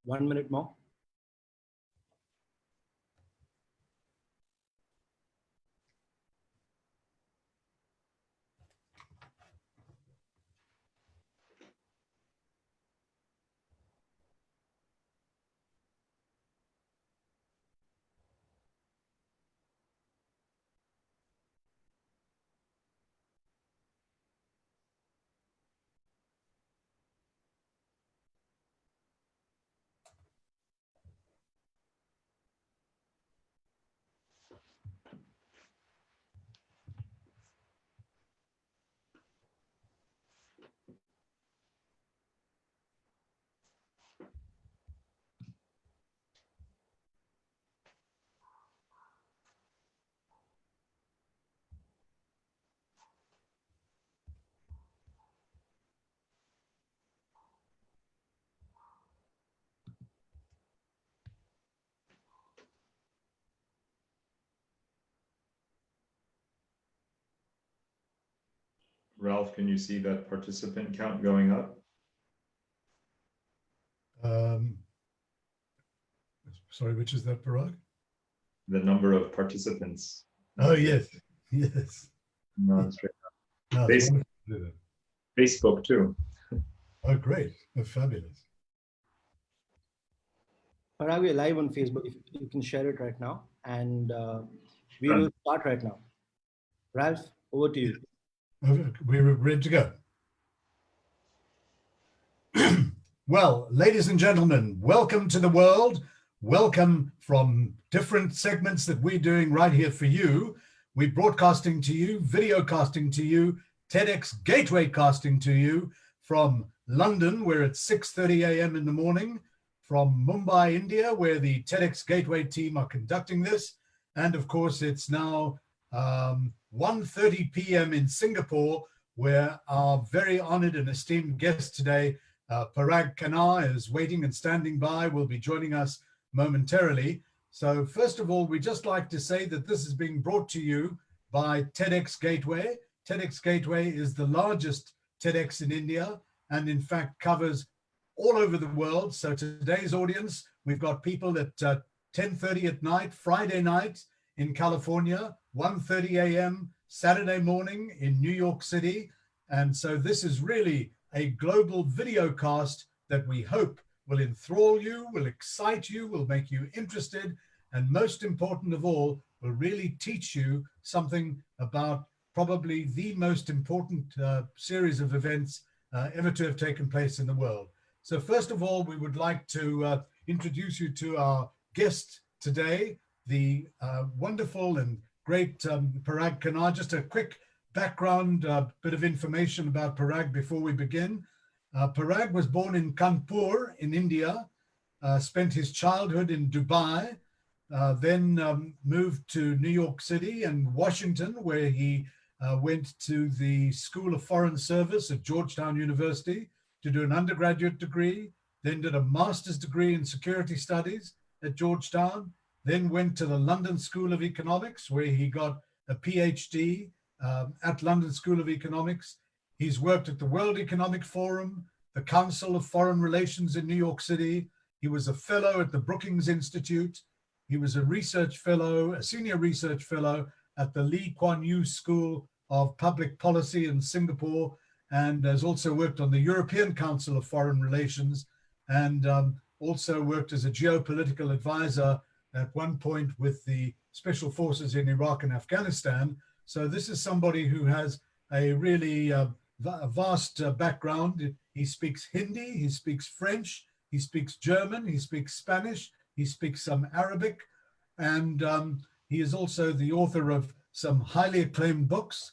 1 minute more. Ralph, can you see that participant count going up? Sorry, which is that, Parag? The number of participants. Oh, yes. Yes. No, that's right. No, Facebook too. Oh, great. Oh, fabulous. Parag, we're live on Facebook. If you can share it right now. And we will start right now. Ralph, over to you. We're ready to go. Well, ladies and gentlemen, welcome to the world. Welcome from different segments that we're doing right here for you. We're broadcasting to you, video casting to you, TEDx Gateway casting to you from London, where it's 6:30 a.m. in the morning, from Mumbai, India, where the TEDx Gateway team are conducting this. And of course, it's now 1:30 p.m. in Singapore, where our very honored and esteemed guest today, Parag Khanna, is waiting and standing by, will be joining us momentarily. So first of all, we'd just like to say that this is being brought to you by TEDx Gateway. TEDx Gateway is the largest TEDx in India and in fact covers all over the world. So today's audience, we've got people at 10:30 at night, Friday night in California, 1:30 a.m. Saturday morning in New York City. And so this is really a global video cast that we hope will enthrall you, will excite you, will make you interested, and most important of all, will really teach you something about probably the most important series of events ever to have taken place in the world. So first of all, we would like to introduce you to our guest today, the wonderful and great Parag Khanna. Just a quick background, bit of information about Parag before we begin. Parag was born in Kanpur in India, spent his childhood in Dubai, then moved to New York City and Washington, where he went to the School of Foreign Service at Georgetown University to do an undergraduate degree, then did a master's degree in security studies at Georgetown, then went to the London School of Economics, where he got a PhD at London School of Economics. He's worked at the World Economic Forum, the Council of Foreign Relations in New York City. He was a fellow at the Brookings Institute. He was a research fellow, a senior research fellow at the Lee Kuan Yew School of Public Policy in Singapore, and has also worked on the European Council of Foreign Relations, and also worked as a geopolitical advisor at one point with the special forces in Iraq and Afghanistan. So this is somebody who has a really vast background. He speaks Hindi, he speaks French, he speaks German, he speaks Spanish, he speaks some Arabic, and he is also the author of some highly acclaimed books.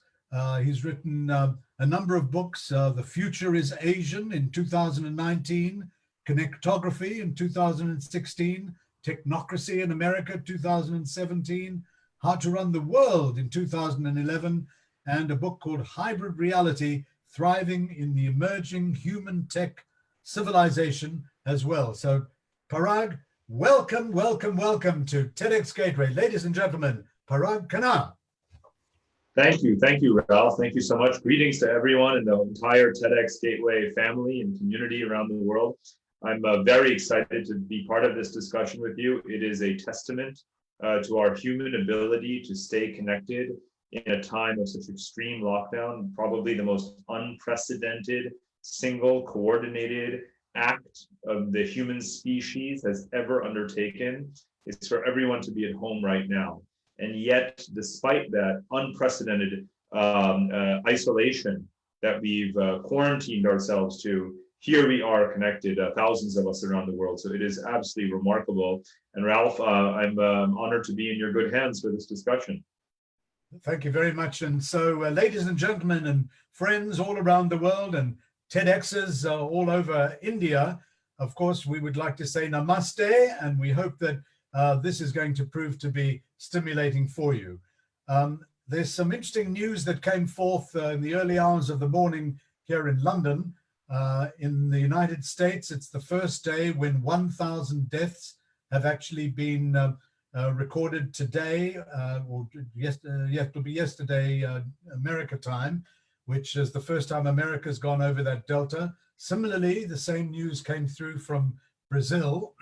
He's written a number of books, The Future is Asian in 2019, Connectography in 2016, Technocracy in America 2017, How to Run the World in 2011, and a book called Hybrid Reality, Thriving in the Emerging Human Tech Civilization as well. So Parag, welcome to TEDx Gateway. Ladies and gentlemen, Parag Khanna. Thank you, Ralph. Thank you so much. Greetings to everyone in the entire TEDx Gateway family and community around the world. I'm very excited to be part of this discussion with you. It is a testament to our human ability to stay connected in a time of such extreme lockdown, probably the most unprecedented, single, coordinated act of the human species has ever undertaken. It's for everyone to be at home right now. And yet, despite that unprecedented isolation that we've quarantined ourselves to, here we are connected, thousands of us around the world. So it is absolutely remarkable. And Ralph, I'm honored to be in your good hands for this discussion. Thank you very much. And so, ladies and gentlemen and friends all around the world and TEDx's all over India, of course, we would like to say namaste, and we hope that this is going to prove to be stimulating for you. There's some interesting news that came forth in the early hours of the morning here in London. In the United States, it's the first day when 1,000 deaths have actually been recorded today, or it'll be yesterday, America time, which is the first time America's gone over that delta. Similarly, the same news came through from Brazil.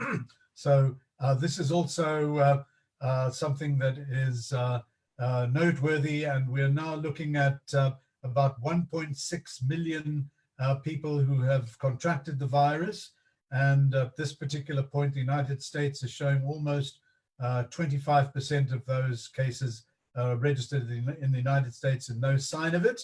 So this is also something that is noteworthy, and we're now looking at about 1.6 million people who have contracted the virus. And at this particular point, the United States is showing almost 25% of those cases registered in the United States and no sign of it.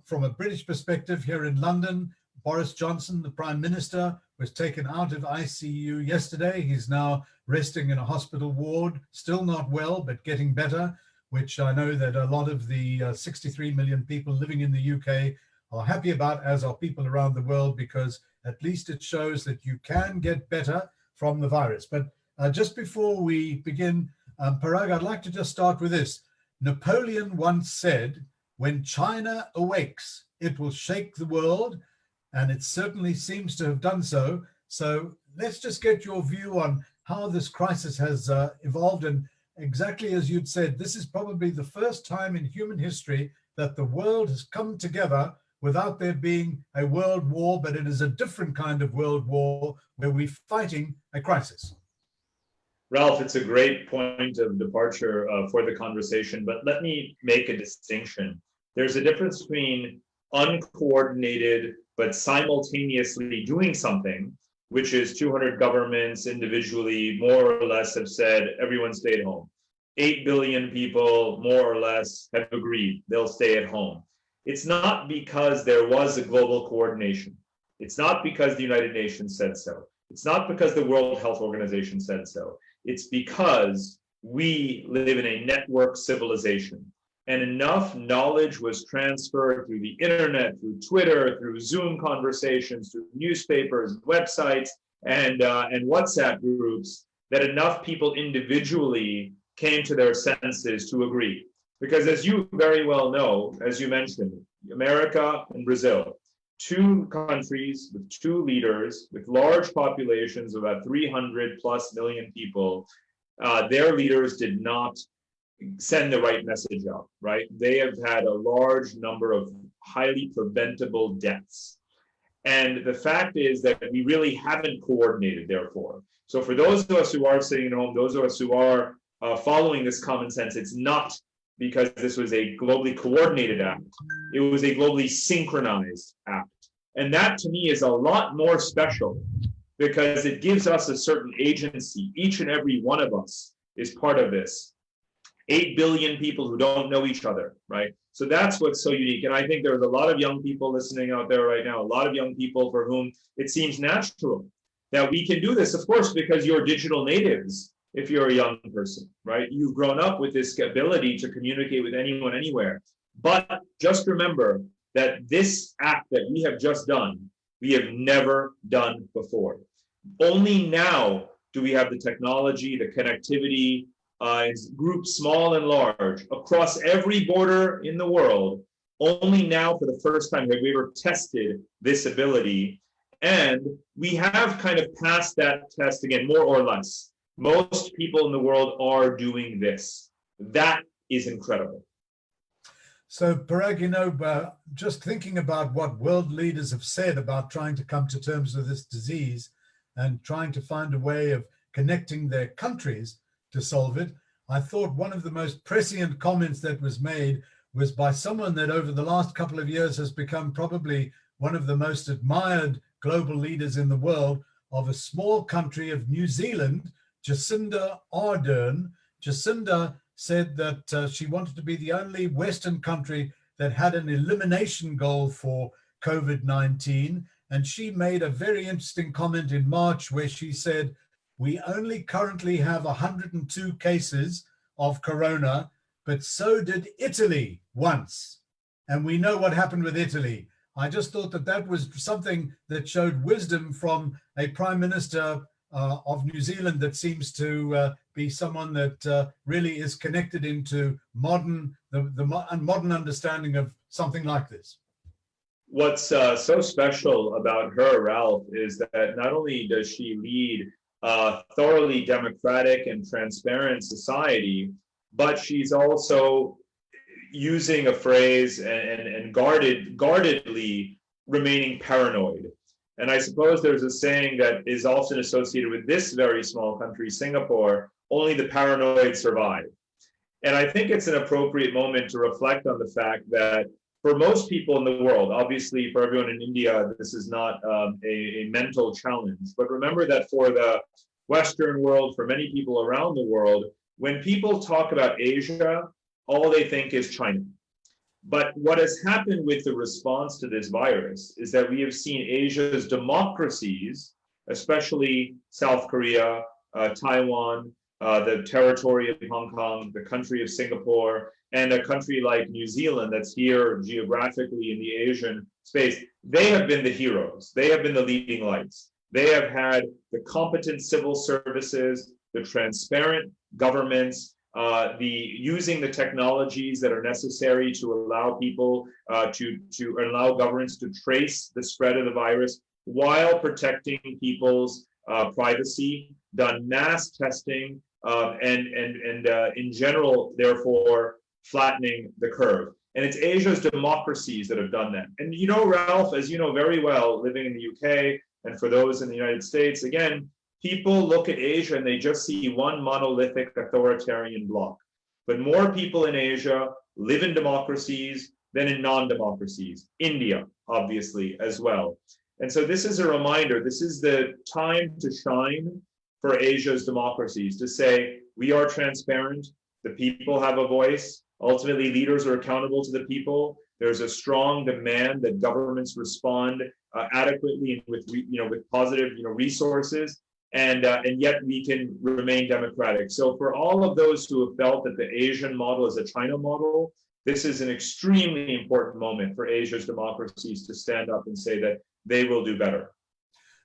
From a British perspective, here in London, Boris Johnson, the Prime Minister, was taken out of ICU yesterday. He's now resting in a hospital ward, still not well, but getting better, which I know that a lot of the 63 million people living in the UK are happy about, as are people around the world, because at least it shows that you can get better from the virus. But just before we begin, Parag, I'd like to just start with this. Napoleon once said, "When China awakes, it will shake the world," and it certainly seems to have done so. So let's just get your view on how this crisis has evolved. And exactly as you'd said, this is probably the first time in human history that the world has come together without there being a world war, but it is a different kind of world war where we're fighting a crisis. Ralph, it's a great point of departure for the conversation, but let me make a distinction. There's a difference between uncoordinated but simultaneously doing something, which is 200 governments individually more or less have said everyone stay at home. 8 billion people more or less have agreed they'll stay at home. It's not because there was a global coordination. It's not because the United Nations said so. It's not because the World Health Organization said so. It's because we live in a network civilization, and enough knowledge was transferred through the internet, through Twitter, through Zoom conversations, through newspapers, websites, and WhatsApp groups, that enough people individually came to their senses to agree. Because as you very well know, as you mentioned, America and Brazil, two countries with two leaders with large populations of about 300 plus million people, their leaders did not send the right message out, right? They have had a large number of highly preventable deaths. And the fact is that we really haven't coordinated, therefore. So for those of us who are sitting at home, those of us who are following this common sense, it's not because this was a globally coordinated act. It was a globally synchronized act. And that to me is a lot more special because it gives us a certain agency. Each and every one of us is part of this. 8 billion people who don't know each other, right? So that's what's so unique. And I think there's a lot of young people listening out there right now, a lot of young people for whom it seems natural that we can do this, of course, because you're digital natives. If you're a young person, right? You've grown up with this ability to communicate with anyone, anywhere. But just remember that this act that we have just done, we have never done before. Only now do we have the technology, the connectivity, groups small and large, across every border in the world. Only now, for the first time, have we ever tested this ability. And we have kind of passed that test again, more or less. Most people in the world are doing this. That is incredible. So, Parag, you know, just thinking about what world leaders have said about trying to come to terms with this disease and trying to find a way of connecting their countries to solve it, I thought one of the most prescient comments that was made was by someone that over the last couple of years has become probably one of the most admired global leaders in the world, of a small country of New Zealand, Jacinda Ardern. Jacinda said that she wanted to be the only Western country that had an elimination goal for COVID-19. And she made a very interesting comment in March where she said, we only currently have 102 cases of corona, but so did Italy once. And we know what happened with Italy. I just thought that that was something that showed wisdom from a prime minister of New Zealand that seems to be someone that really is connected into modern understanding of something like this. What's so special about her, Ralph, is that not only does she lead a thoroughly democratic and transparent society, but she's also using a phrase and guardedly remaining paranoid. And I suppose there's a saying that is often associated with this very small country, Singapore, only the paranoid survive. And I think it's an appropriate moment to reflect on the fact that for most people in the world, obviously for everyone in India, this is not a mental challenge, but remember that for the Western world, for many people around the world, when people talk about Asia, all they think is China. But what has happened with the response to this virus is that we have seen Asia's democracies, especially South Korea, Taiwan, the territory of Hong Kong, the country of Singapore, and a country like New Zealand that's here geographically in the Asian space, they have been the heroes. They have been the leading lights. They have had the competent civil services, the transparent governments, using the technologies that are necessary to allow people to allow governments to trace the spread of the virus while protecting people's privacy, done mass testing, and in general, therefore, flattening the curve. And it's Asia's democracies that have done that. And you know, Ralph, as you know very well, living in the UK, and for those in the United States, again, people look at Asia and they just see one monolithic authoritarian bloc. But more people in Asia live in democracies than in non-democracies. India, obviously, as well. And so this is a reminder, this is the time to shine for Asia's democracies, to say, we are transparent, the people have a voice, ultimately leaders are accountable to the people, there's a strong demand that governments respond adequately and with positive resources, and yet we can remain democratic. So for all of those who have felt that the Asian model is a China model, this is an extremely important moment for Asia's democracies to stand up and say that they will do better.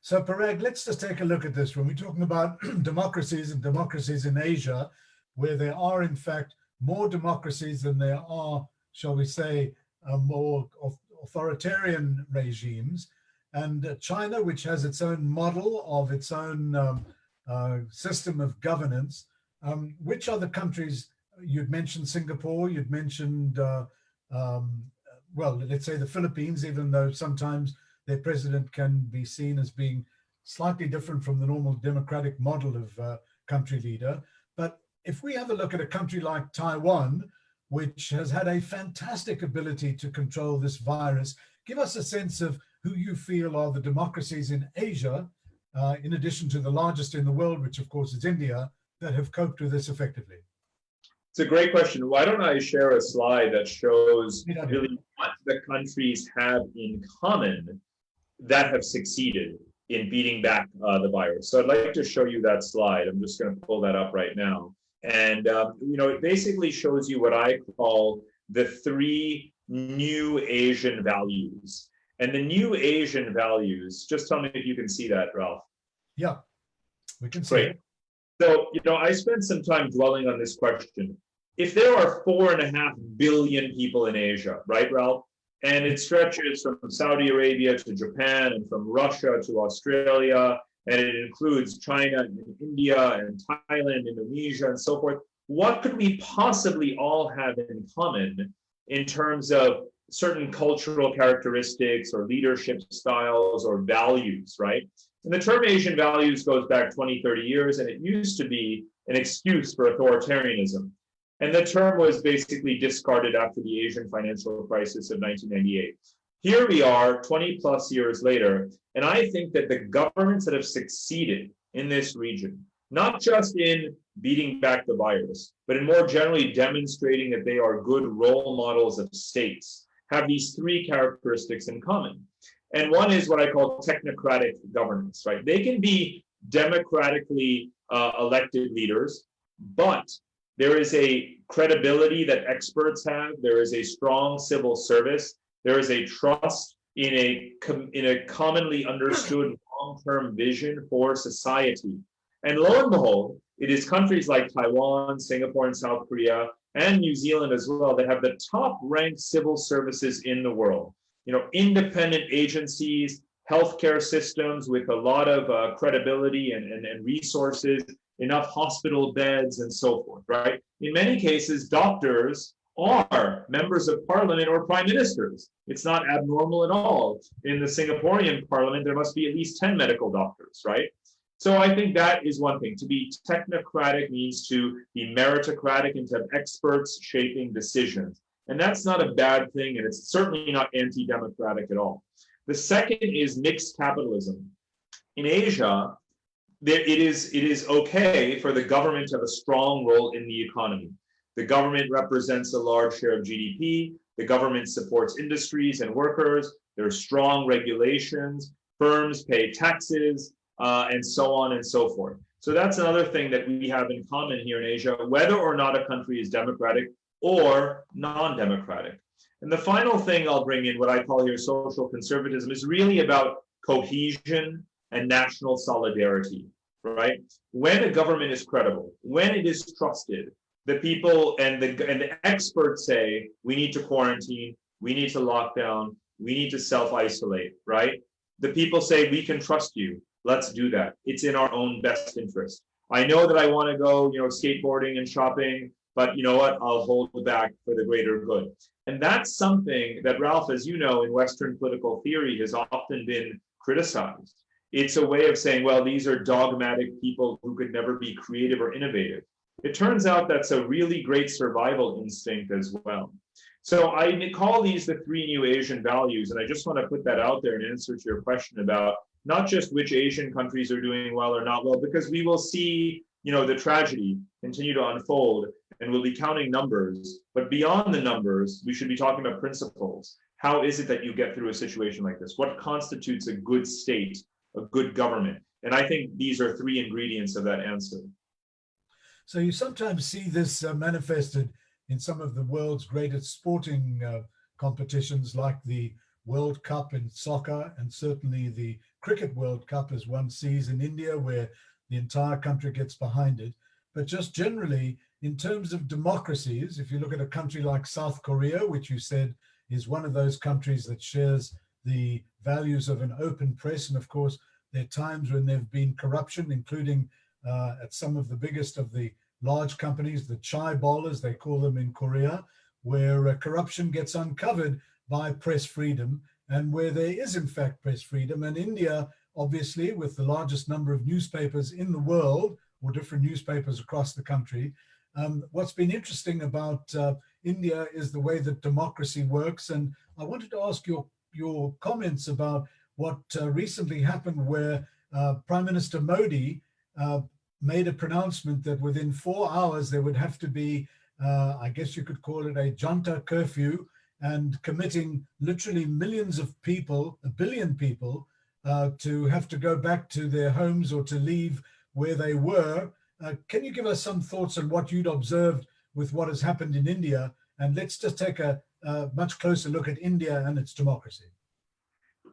So Parag, let's just take a look at this. When we're talking about democracies and democracies in Asia, where there are in fact more democracies than there are, shall we say, more authoritarian regimes, and China, which has its own model of its own system of governance, which other countries, you'd mentioned Singapore, you'd mentioned, well, let's say the Philippines, even though sometimes their president can be seen as being slightly different from the normal democratic model of country leader. But if we have a look at a country like Taiwan, which has had a fantastic ability to control this virus, give us a sense of who you feel are the democracies in Asia, in addition to the largest in the world, which of course is India, that have coped with this effectively. It's a great question. Why don't I share a slide that shows really what the countries have in common that have succeeded in beating back the virus. So I'd like to show you that slide. I'm just going to pull that up right now. And, it basically shows you what I call the 3 new Asian values. And the new Asian values, just tell me if you can see that, Ralph. Yeah. We can see Great. it. So, I spent some time dwelling on this question. If there are 4.5 billion people in Asia, right, Ralph? And it stretches from Saudi Arabia to Japan and from Russia to Australia, and it includes China and India and Thailand, Indonesia, and so forth. What could we possibly all have in common in terms of certain cultural characteristics or leadership styles or values, right? And the term Asian values goes back 20, 30 years, and it used to be an excuse for authoritarianism. And the term was basically discarded after the Asian financial crisis of 1998. Here we are 20 plus years later, and I think that the governments that have succeeded in this region, not just in beating back the virus, but in more generally demonstrating that they are good role models of states, have these three characteristics in common. And one is what I call technocratic governance, right? They can be democratically elected leaders, but there is a credibility that experts have. There is a strong civil service. There is a trust in a commonly understood long-term vision for society. And lo and behold, it is countries like Taiwan, Singapore, and South Korea, and New Zealand as well, that have the top-ranked civil services in the world. Independent agencies, healthcare systems with a lot of credibility and resources, enough hospital beds, and so forth, right? In many cases, doctors are members of parliament or prime ministers. It's not abnormal at all. In the Singaporean parliament, there must be at least 10 medical doctors, right? So I think that is one thing. To be technocratic means to be meritocratic and to have experts shaping decisions. And that's not a bad thing, and it's certainly not anti-democratic at all. The second is mixed capitalism. In Asia, it is okay for the government to have a strong role in the economy. The government represents a large share of GDP. The government supports industries and workers. There are strong regulations. Firms pay taxes, and so on and so forth. So that's another thing that we have in common here in Asia, whether or not a country is democratic or non-democratic. And the final thing I'll bring in, what I call here social conservatism, is really about cohesion and national solidarity, right? When a government is credible, when it is trusted, the people and the experts say, we need to quarantine, we need to lock down, we need to self-isolate, right? The people say, we can trust you, let's do that. It's in our own best interest. I know that I want to go, skateboarding and shopping, but you know what? I'll hold back for the greater good. And that's something that, Ralph, as you know, in Western political theory has often been criticized. It's a way of saying, well, these are dogmatic people who could never be creative or innovative. It turns out that's a really great survival instinct as well. So I call these the three new Asian values, and I just want to put that out there in answer to your question about not just which Asian countries are doing well or not well, because we will see, the tragedy continue to unfold, and we'll be counting numbers. But beyond the numbers, we should be talking about principles. How is it that you get through a situation like this? What constitutes a good state, a good government? And I think these are three ingredients of that answer. So you sometimes see this manifested in some of the world's greatest sporting competitions, like the World Cup in soccer, and certainly the Cricket World Cup, as one sees in India, where the entire country gets behind it. But just generally, in terms of democracies, if you look at a country like South Korea, which you said is one of those countries that shares the values of an open press, and of course, there are times when there have been corruption, including at some of the biggest of the large companies, the chai bowlers, they call them in Korea, where corruption gets uncovered by press freedom, and where there is in fact press freedom. And India, obviously, with the largest number of newspapers in the world, or different newspapers across the country, what's been interesting about India is the way that democracy works. And I wanted to ask your comments about what recently happened, where Prime Minister Modi made a pronouncement that within 4 hours there would have to be, I guess you could call it a junta curfew, and committing literally millions of people, 1 billion people, to have to go back to their homes or to leave where they were. Can you give us some thoughts on what you'd observed with what has happened in India? And let's just take a much closer look at India and its democracy.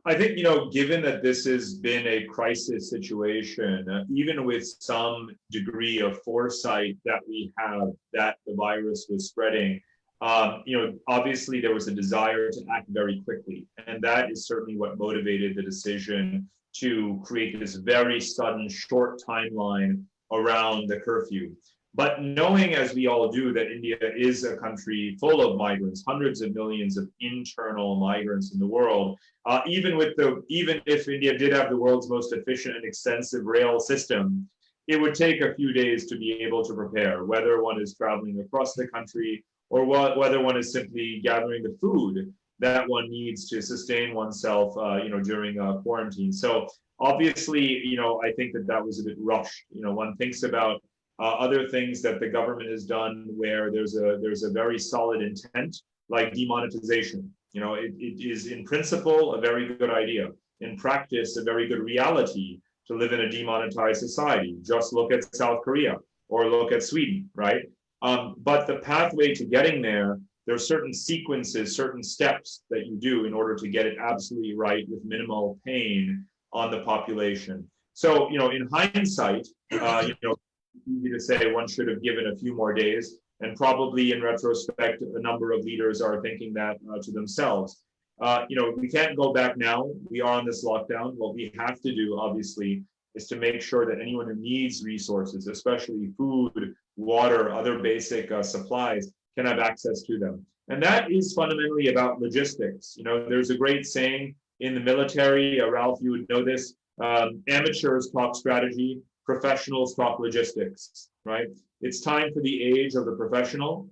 I think, given that this has been a crisis situation, even with some degree of foresight that we have that the virus was spreading, obviously there was a desire to act very quickly. And that is certainly what motivated the decision to create this very sudden short timeline around the curfew. But knowing, as we all do, that India is a country full of migrants, hundreds of millions of internal migrants in the world, even if India did have the world's most efficient and extensive rail system, it would take a few days to be able to prepare, whether one is traveling across the country or whether one is simply gathering the food that one needs to sustain oneself, during quarantine. So obviously, I think that was a bit rushed. One thinks about other things that the government has done where there's a very solid intent, like demonetization. It is in principle a very good idea. In practice, a very good reality to live in a demonetized society. Just look at South Korea or look at Sweden, right? But the pathway to getting there are certain sequences, certain steps that you do in order to get it absolutely right with minimal pain on the population. So, in hindsight, easy to say one should have given a few more days, and probably in retrospect, a number of leaders are thinking that to themselves. We can't go back now. We are on this lockdown. What we have to do, obviously, is to make sure that anyone who needs resources, especially food, water, other basic supplies, can have access to them. And that is fundamentally about logistics. There's a great saying in the military, Ralph, you would know this, amateurs talk strategy, professionals talk logistics, right? It's time for the age of the professional.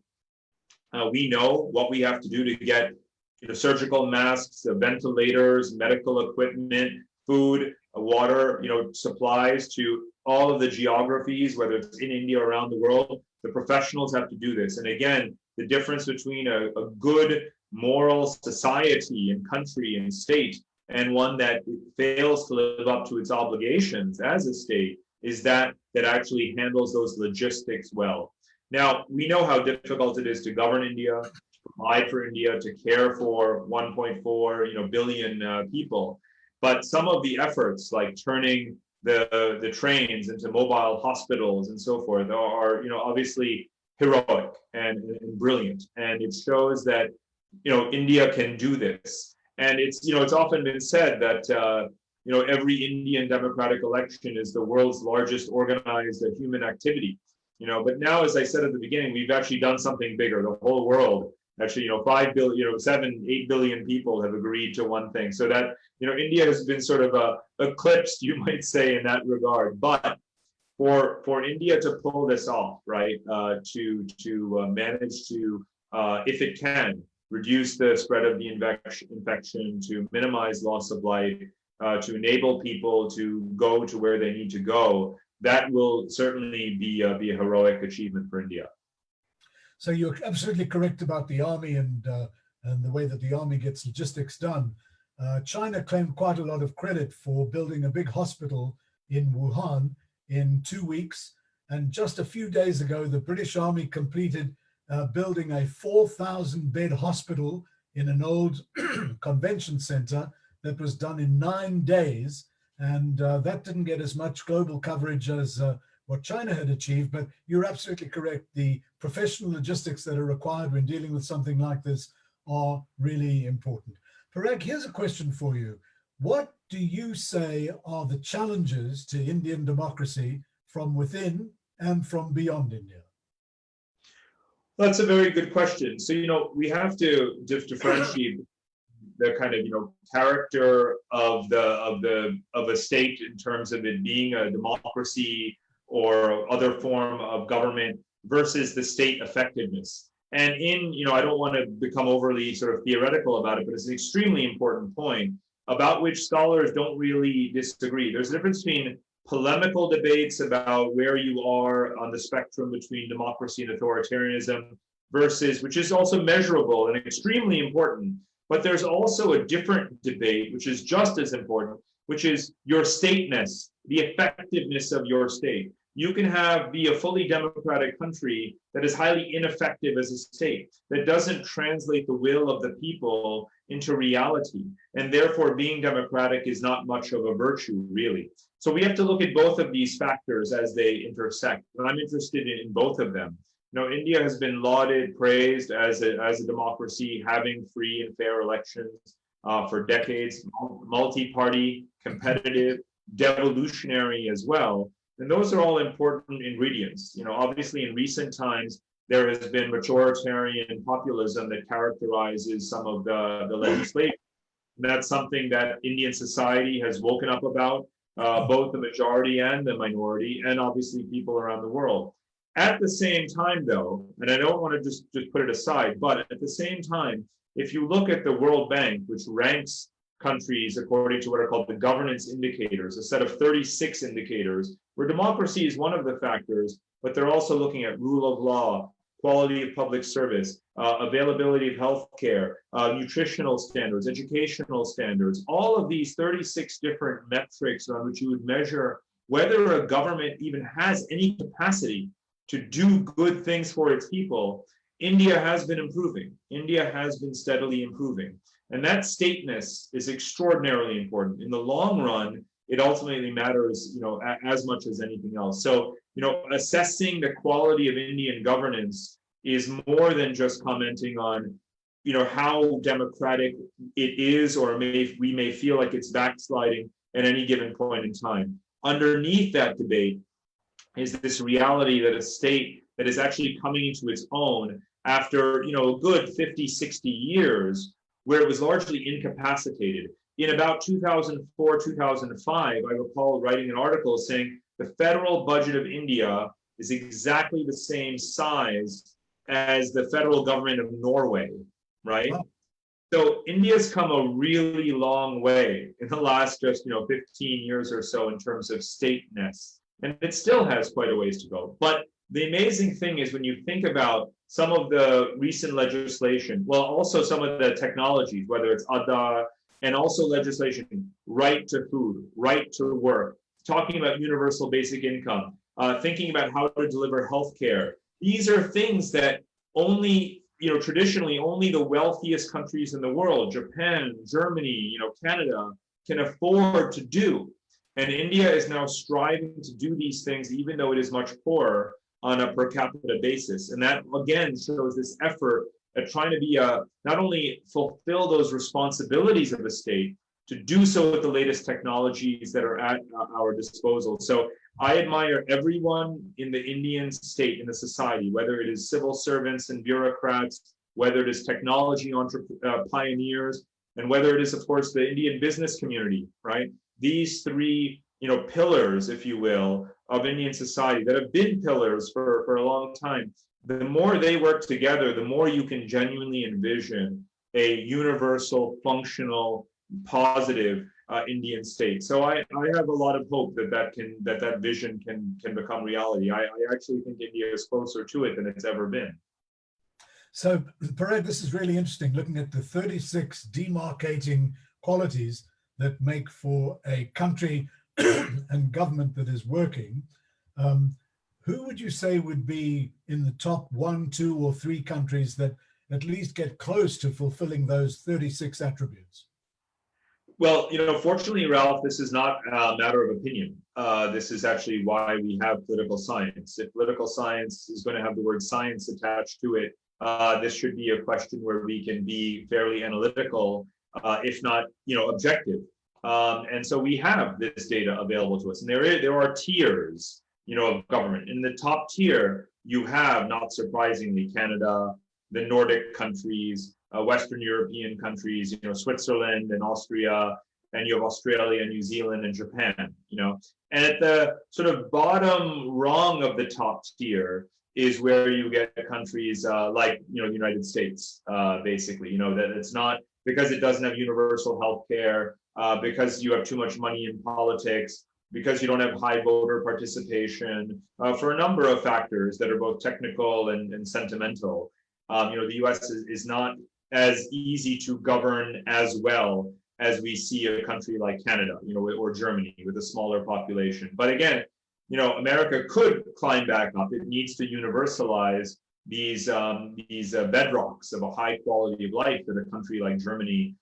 We know what we have to do to get surgical masks, ventilators, medical equipment, food, water, supplies to all of the geographies, whether it's in India or around the world. The professionals have to do this. And again, the difference between a good moral society and country and state and one that fails to live up to its obligations as a state is that actually handles those logistics well. Now, we know how difficult it is to govern India, to provide for India, to care for 1.4 billion people. But some of the efforts, like turning the trains into mobile hospitals and so forth, are obviously heroic and brilliant. And it shows that India can do this. And it's often been said that every Indian democratic election is the world's largest organized human activity. But now, as I said at the beginning, we've actually done something bigger. The whole world, actually, 5 billion, 8 billion people have agreed to one thing. So that, India has been sort of eclipsed, you might say, in that regard. But for India to pull this off, right, to manage to, if it can, reduce the spread of the infection, to minimize loss of life, to enable people to go to where they need to go, that will certainly be a heroic achievement for India. So you're absolutely correct about the army and the way that the army gets logistics done. China claimed quite a lot of credit for building a big hospital in Wuhan in 2 weeks. And just a few days ago, the British Army completed building a 4,000-bed hospital in an old convention center that was done in 9 days. And that didn't get as much global coverage as what China had achieved. But you're absolutely correct. The professional logistics that are required when dealing with something like this are really important. Parag, here's a question for you. What do you say are the challenges to Indian democracy from within and from beyond India? That's a very good question. So, we have to differentiate the kind of, character of a state in terms of it being a democracy or other form of government versus the state effectiveness. And I don't want to become overly sort of theoretical about it, but it's an extremely important point about which scholars don't really disagree. There's a difference between polemical debates about where you are on the spectrum between democracy and authoritarianism versus, which is also measurable and extremely important. But there's also a different debate, which is just as important, which is your stateness, the effectiveness of your state. You can be a fully democratic country that is highly ineffective as a state, that doesn't translate the will of the people into reality. And therefore, being democratic is not much of a virtue, really. So we have to look at both of these factors as they intersect. And I'm interested in both of them. India has been lauded, praised as a democracy, having free and fair elections for decades, multi-party, competitive, devolutionary as well. And those are all important ingredients. Obviously in recent times, there has been majoritarian populism that characterizes some of the legislation. And that's something that Indian society has woken up about, both the majority and the minority, and obviously people around the world. At the same time, though, and I don't want to just put it aside, but at the same time, if you look at the World Bank, which ranks countries according to what are called the governance indicators, a set of 36 indicators, where democracy is one of the factors, but they're also looking at rule of law, quality of public service, availability of healthcare, nutritional standards, educational standards, all of these 36 different metrics on which you would measure whether a government even has any capacity to do good things for its people. India has been improving. India has been steadily improving. And that stateness is extraordinarily important. In the long run, it ultimately matters, as much as anything else. So, assessing the quality of Indian governance is more than just commenting on, how democratic it is, or we may feel like it's backsliding at any given point in time. Underneath that debate is this reality that a state that is actually coming into its own after, a good 50, 60 years, where it was largely incapacitated. In about 2004, 2005, I recall writing an article saying the federal budget of India is exactly the same size as the federal government of Norway, right? Wow. So India's come a really long way in the last just 15 years or so in terms of stateness, and it still has quite a ways to go. But the amazing thing is when you think about some of the recent legislation, well, also some of the technologies, whether it's Aadhaar, and also legislation, right to food, right to work, talking about universal basic income, thinking about how to deliver healthcare. These are things that only, traditionally only the wealthiest countries in the world, Japan, Germany, Canada, can afford to do. And India is now striving to do these things, even though it is much poorer on a per capita basis. And that, again, shows this effort at trying to be not only fulfill those responsibilities of the state, to do so with the latest technologies that are at our disposal. So I admire everyone in the Indian state, in the society, whether it is civil servants and bureaucrats, whether it is technology pioneers, and whether it is, of course, the Indian business community, right? These three, pillars, if you will, of Indian society that have been pillars for a long time. The more they work together, the more you can genuinely envision a universal, functional, positive Indian state. So I have a lot of hope that vision can become reality. I actually think India is closer to it than it's ever been. So, Parag, this is really interesting, looking at the 36 demarcating qualities that make for a country and government that is working. Who would you say would be in the top 1, 2, or 3 countries that at least get close to fulfilling those 36 attributes? Well, fortunately, Ralph, this is not a matter of opinion. This is actually why we have political science. If political science is going to have the word science attached to it, this should be a question where we can be fairly analytical, if not, objective. And so we have this data available to us. And there are tiers, of government. In the top tier, you have, not surprisingly, Canada, the Nordic countries, Western European countries, Switzerland and Austria, and you have Australia, New Zealand, and Japan, And at the sort of bottom rung of the top tier is where you get countries like, the United States, basically, that it's not because it doesn't have universal health care, because you have too much money in politics, because you don't have high voter participation, for a number of factors that are both technical and sentimental. The US is not as easy to govern as well as we see a country like Canada, or Germany with a smaller population. But again, America could climb back up. It needs to universalize these bedrocks of a high quality of life that a country like Germany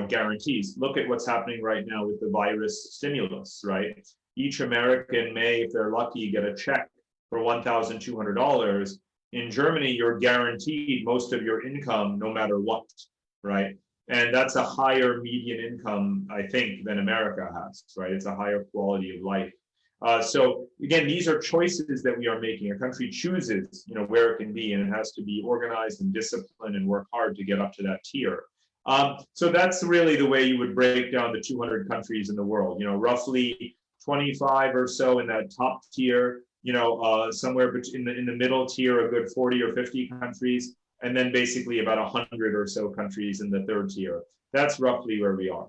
guarantees. Look at what's happening right now with the virus stimulus, right? Each American may, if they're lucky, get a check for $1,200. In Germany, you're guaranteed most of your income no matter what, right? And that's a higher median income, I think, than America has, right? It's a higher quality of life. So again, these are choices that we are making. A country chooses, where it can be, and it has to be organized and disciplined and work hard to get up to that tier. So that's really the way you would break down the 200 countries in the world. Roughly 25 or so in that top tier. Somewhere in the middle tier, a good 40 or 50 countries, and then basically about 100 or so countries in the third tier. That's roughly where we are.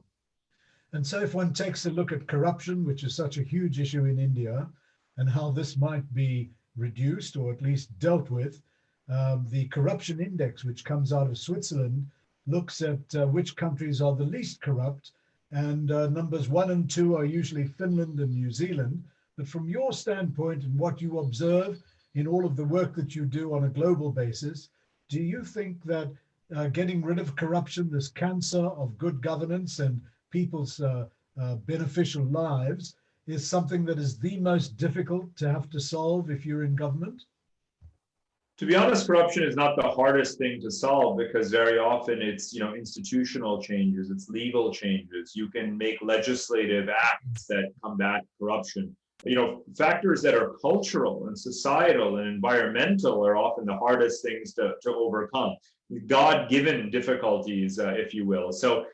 And so if one takes a look at corruption, which is such a huge issue in India, and how this might be reduced or at least dealt with, the corruption index, which comes out of Switzerland, looks at which countries are the least corrupt. And numbers 1 and 2 are usually Finland and New Zealand. But from your standpoint and what you observe in all of the work that you do on a global basis, do you think that getting rid of corruption, this cancer of good governance and people's beneficial lives, is something that is the most difficult to have to solve if you're in government? To be honest, corruption is not the hardest thing to solve, because very often it's institutional changes, it's legal changes. You can make legislative acts that combat corruption. Factors that are cultural and societal and environmental are often the hardest things to overcome. God-given difficulties, if you will. So,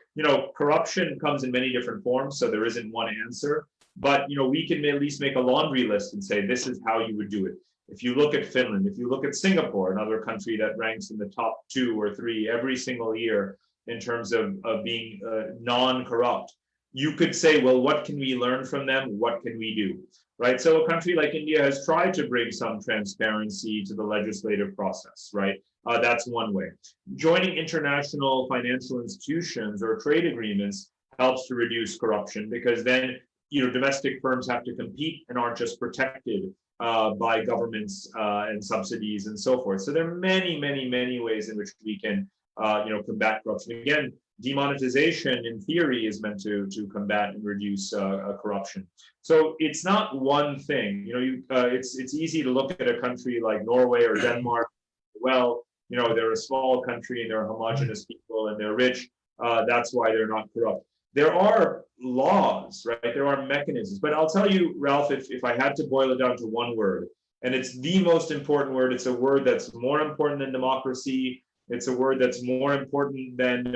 corruption comes in many different forms, so there isn't one answer. But, we can at least make a laundry list and say, this is how you would do it. If you look at Finland, if you look at Singapore, another country that ranks in the top 2 or 3 every single year in terms of being non-corrupt, you could say, well, what can we learn from them? What can we do? Right? So a country like India has tried to bring some transparency to the legislative process, right? That's one way. Joining international financial institutions or trade agreements helps to reduce corruption, because then, domestic firms have to compete and aren't just protected by governments and subsidies and so forth. So there are many, many, many ways in which we can, combat corruption. Again, demonetization in theory is meant to combat and reduce corruption. So it's not one thing. It's easy to look at a country like Norway or Denmark. Well, they're a small country and they're homogenous people and they're rich. That's why they're not corrupt. There are laws, right? There are mechanisms. But I'll tell you, Ralph, if I had to boil it down to one word, and it's the most important word, it's a word that's more important than democracy. It's a word that's more important than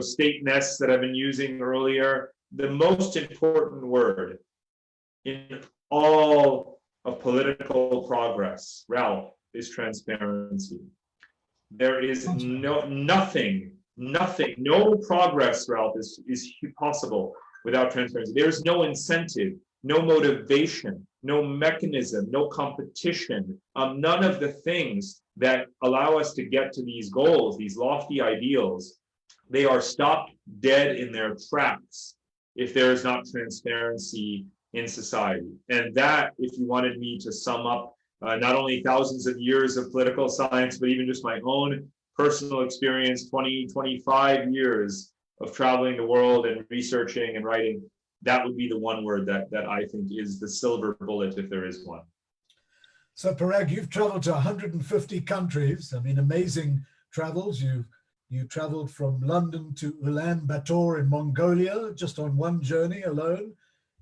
state nests that I've been using earlier. The most important word in all of political progress, Ralph, is transparency. There is nothing, no progress, Ralph, is possible without transparency. There's no incentive, no motivation, no mechanism, no competition, none of the things that allow us to get to these goals, these lofty ideals. They are stopped dead in their tracks if there is not transparency in society. And that, if you wanted me to sum up not only thousands of years of political science, but even just my own personal experience, 20, 25 years of traveling the world and researching and writing, that would be the one word that I think is the silver bullet, if there is one. So Parag, you've traveled to 150 countries. I mean, amazing travels. You traveled from London to Ulaanbaatar in Mongolia, just on one journey alone.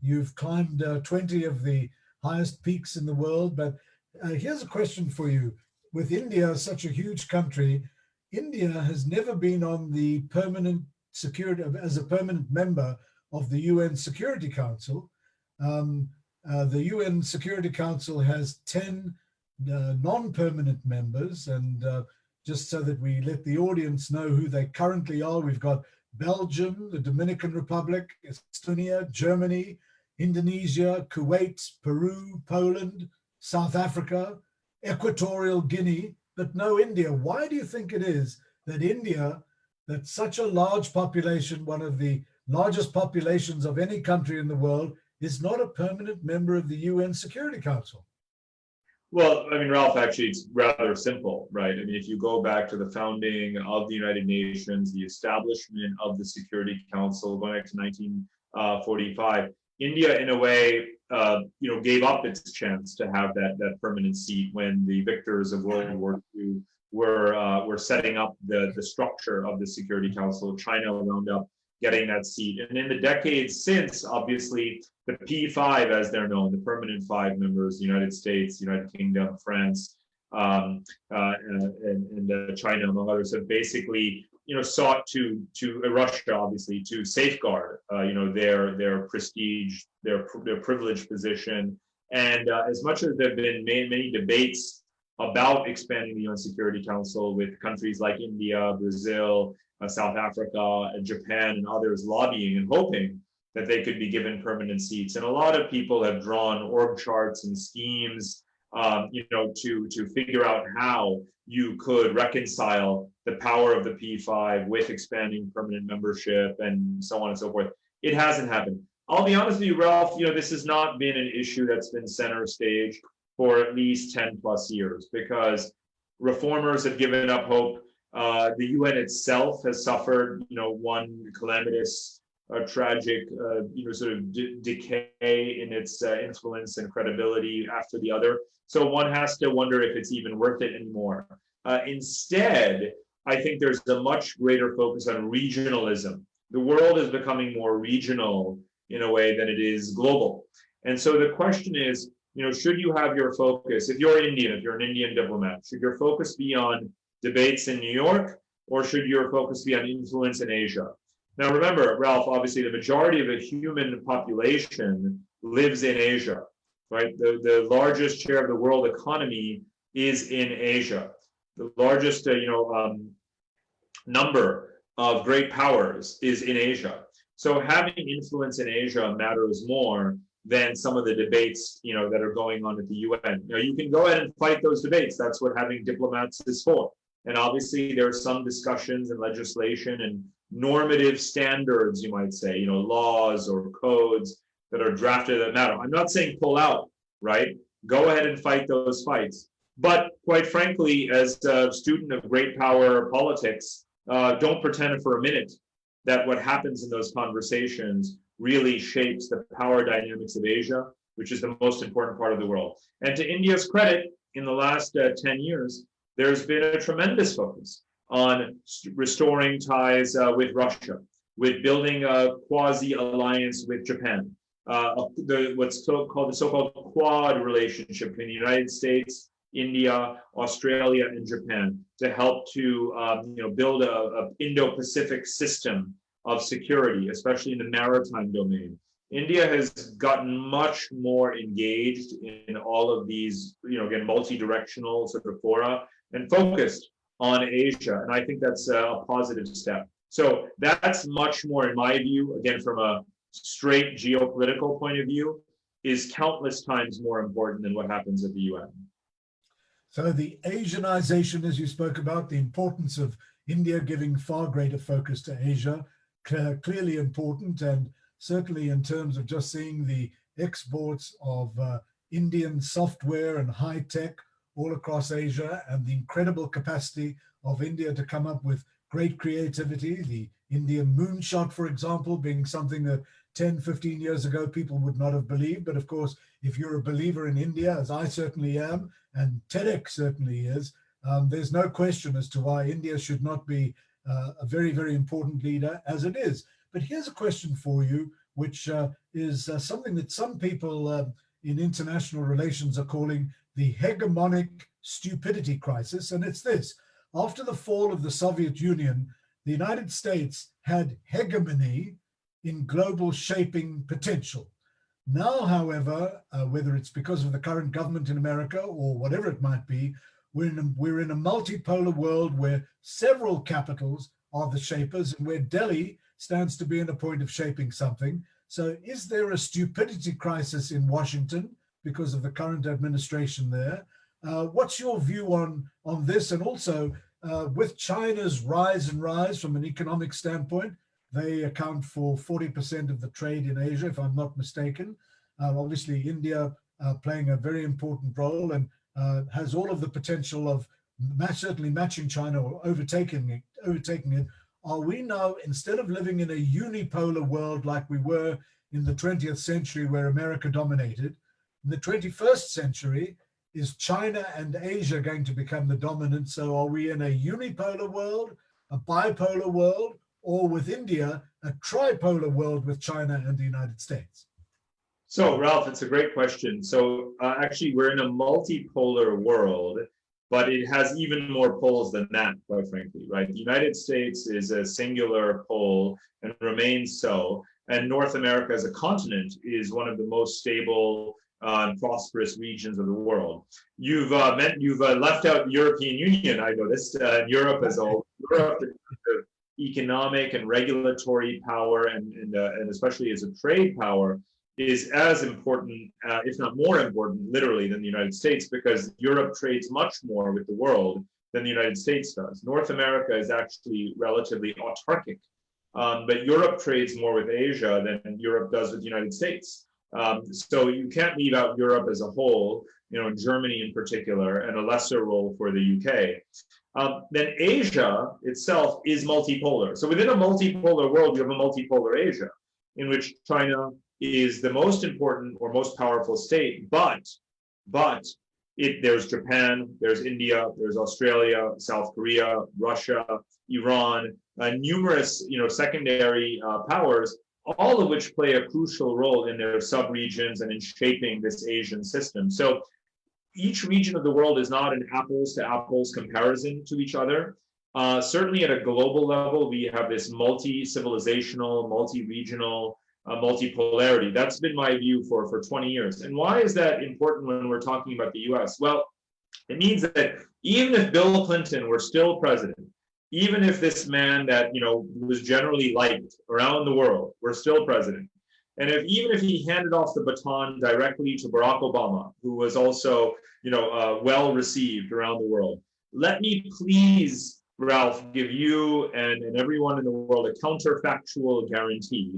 You've climbed 20 of the highest peaks in the world. But here's a question for you. With India, such a huge country, India has never been on the permanent security, as a permanent member of the UN Security Council. The UN Security Council has 10 non-permanent members, and just so that we let the audience know who they currently are, we've got Belgium, the Dominican Republic, Estonia, Germany, Indonesia, Kuwait, Peru, Poland, South Africa, Equatorial Guinea, but no India. Why do you think it is that India, that's such a large population, one of the largest populations of any country in the world, is not a permanent member of the UN Security Council? Well, I mean, Ralph, actually, it's rather simple, right? I mean, if you go back to the founding of the United Nations, the establishment of the Security Council, going back to 1945, India, in a way, gave up its chance to have that permanent seat when the victors of World War II were setting up the structure of the Security Council. China wound up getting that seat, and in the decades since, obviously, the P5, as they're known, the permanent five members, the United States, United Kingdom, France, and China, among others, have basically, sought to Russia, obviously, to safeguard, their prestige, their privileged position. And as much as there have been many debates about expanding the UN Security Council with countries like India, Brazil, South Africa, and Japan, and others lobbying and hoping that they could be given permanent seats. And a lot of people have drawn org charts and schemes, to figure out how you could reconcile the power of the P5 with expanding permanent membership and so on and so forth. It hasn't happened. I'll be honest with you, Ralph, this has not been an issue that's been center stage for at least 10 plus years, because reformers have given up hope. The UN itself has suffered, one calamitous, tragic, sort of decay in its influence and credibility after the other. So one has to wonder if it's even worth it anymore. Instead, I think there's a much greater focus on regionalism. The world is becoming more regional in a way than it is global. And so the question is, should you have your focus, if you're Indian, if you're an Indian diplomat, should your focus be on debates in New York, or should your focus be on influence in Asia? Now, remember, Ralph, obviously the majority of the human population lives in Asia, right? The largest share of the world economy is in Asia. The largest, number of great powers is in Asia. So having influence in Asia matters more than some of the debates, that are going on at the UN. You can go ahead and fight those debates. That's what having diplomats is for. And obviously there are some discussions and legislation and normative standards, you might say, laws or codes that are drafted that matter. I'm not saying pull out, right? Go ahead and fight those fights. But quite frankly, as a student of great power politics, don't pretend for a minute that what happens in those conversations really shapes the power dynamics of Asia, which is the most important part of the world. And to India's credit, in the last 10 years, there's been a tremendous focus on restoring ties with Russia, with building a quasi-alliance with Japan, what's called the so-called Quad relationship between the United States, India, Australia, and Japan, to help to build a Indo-Pacific system of security, especially in the maritime domain. India has gotten much more engaged in all of these, again, multi-directional sort of fora and focused on Asia. And I think that's a positive step. So that's much more, in my view, again, from a straight geopolitical point of view, is countless times more important than what happens at the UN. So the Asianization, as you spoke about, the importance of India giving far greater focus to Asia, clearly important, and certainly in terms of just seeing the exports of Indian software and high tech all across Asia, and the incredible capacity of India to come up with great creativity. The Indian moonshot, for example, being something that 10, 15 years ago people would not have believed. But of course, if you're a believer in India, as I certainly am, and TEDx certainly is, there's no question as to why India should not be a very, very important leader as it is. But here's a question for you, which is something that some people in international relations are calling the hegemonic stupidity crisis. And it's this: after the fall of the Soviet Union, the United States had hegemony in global shaping potential. Now, however, whether it's because of the current government in America or whatever it might be, we're in a multipolar world where several capitals are the shapers and where Delhi stands to be in a point of shaping something. So is there a stupidity crisis in Washington because of the current administration there? What's your view on this? And also with China's rise from an economic standpoint, they account for 40% of the trade in Asia, if I'm not mistaken. Obviously, India playing a very important role. And has all of the potential of certainly matching China or overtaking it. Are we now, instead of living in a unipolar world like we were in the 20th century where America dominated, in the 21st century, is China and Asia going to become the dominant? So are we in a unipolar world, a bipolar world, or with India, a tripolar world with China and the United States? So, Ralph, it's a great question. So, actually, we're in a multipolar world, but it has even more poles than that, quite frankly, right? The United States is a singular pole and remains so. And North America as a continent is one of the most stable and prosperous regions of the world. You've left out the European Union, I noticed, Europe as a whole. Europe, economic and regulatory power, and especially as a trade power, is as important, if not more important, literally, than the United States, because Europe trades much more with the world than the United States does. North America is actually relatively autarkic, but Europe trades more with Asia than Europe does with the United States. So you can't leave out Europe as a whole, Germany in particular, and a lesser role for the UK. Then Asia itself is multipolar. So within a multipolar world, you have a multipolar Asia, in which China is the most important or most powerful state, but there's Japan, there's India, there's Australia, South Korea, Russia, Iran, numerous secondary powers, all of which play a crucial role in their sub-regions and in shaping this Asian system. So each region of the world is not an apples to apples comparison to each other. Certainly at a global level, we have this multi-civilizational, multi-regional, multipolarity. That's been my view for 20 years. And why is that important when we're talking about the US? Well, it means that even if Bill Clinton were still president, even if this man that was generally liked around the world were still president, and even if he handed off the baton directly to Barack Obama, who was also well received around the world, let me please, Ralph, give you and everyone in the world a counterfactual guarantee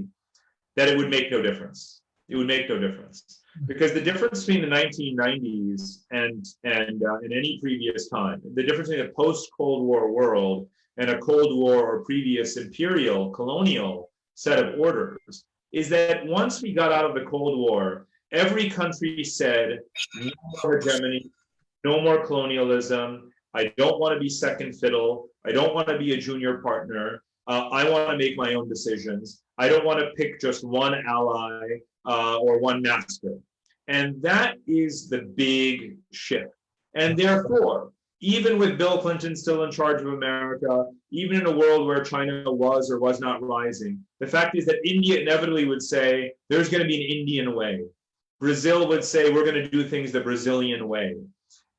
that it would make no difference. It would make no difference. Because the difference between the 1990s and in any previous time, the difference between a post-Cold War world and a Cold War or previous imperial, colonial set of orders, is that once we got out of the Cold War, every country said, no more hegemony, no more colonialism, I don't want to be second fiddle, I don't want to be a junior partner, I want to make my own decisions. I don't want to pick just one ally or one master. And that is the big shift. And therefore, even with Bill Clinton still in charge of America, even in a world where China was or was not rising, the fact is that India inevitably would say, there's going to be an Indian way. Brazil would say, we're going to do things the Brazilian way.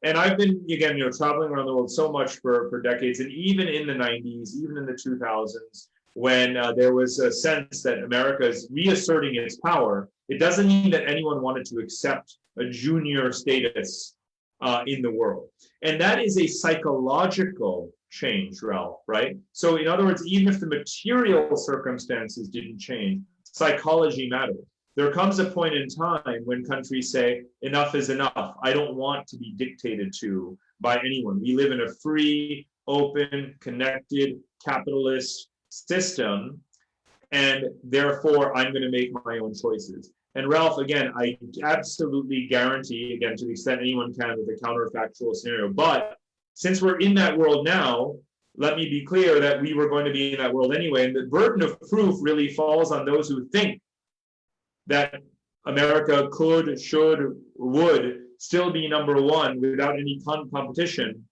And I've been, again, traveling around the world so much for decades, and even in the 90s, even in the 2000s, when there was a sense that America is reasserting its power, it doesn't mean that anyone wanted to accept a junior status in the world. And that is a psychological change, Ralph, right? So in other words, even if the material circumstances didn't change, psychology mattered. There comes a point in time when countries say, enough is enough. I don't want to be dictated to by anyone. We live in a free, open, connected, capitalist system, and therefore I'm going to make my own choices. And Ralph, again, I absolutely guarantee, again, to the extent anyone can with a counterfactual scenario, but since we're in that world now, let me be clear that we were going to be in that world anyway, and the burden of proof really falls on those who think that America could, should, would still be number one without any competition.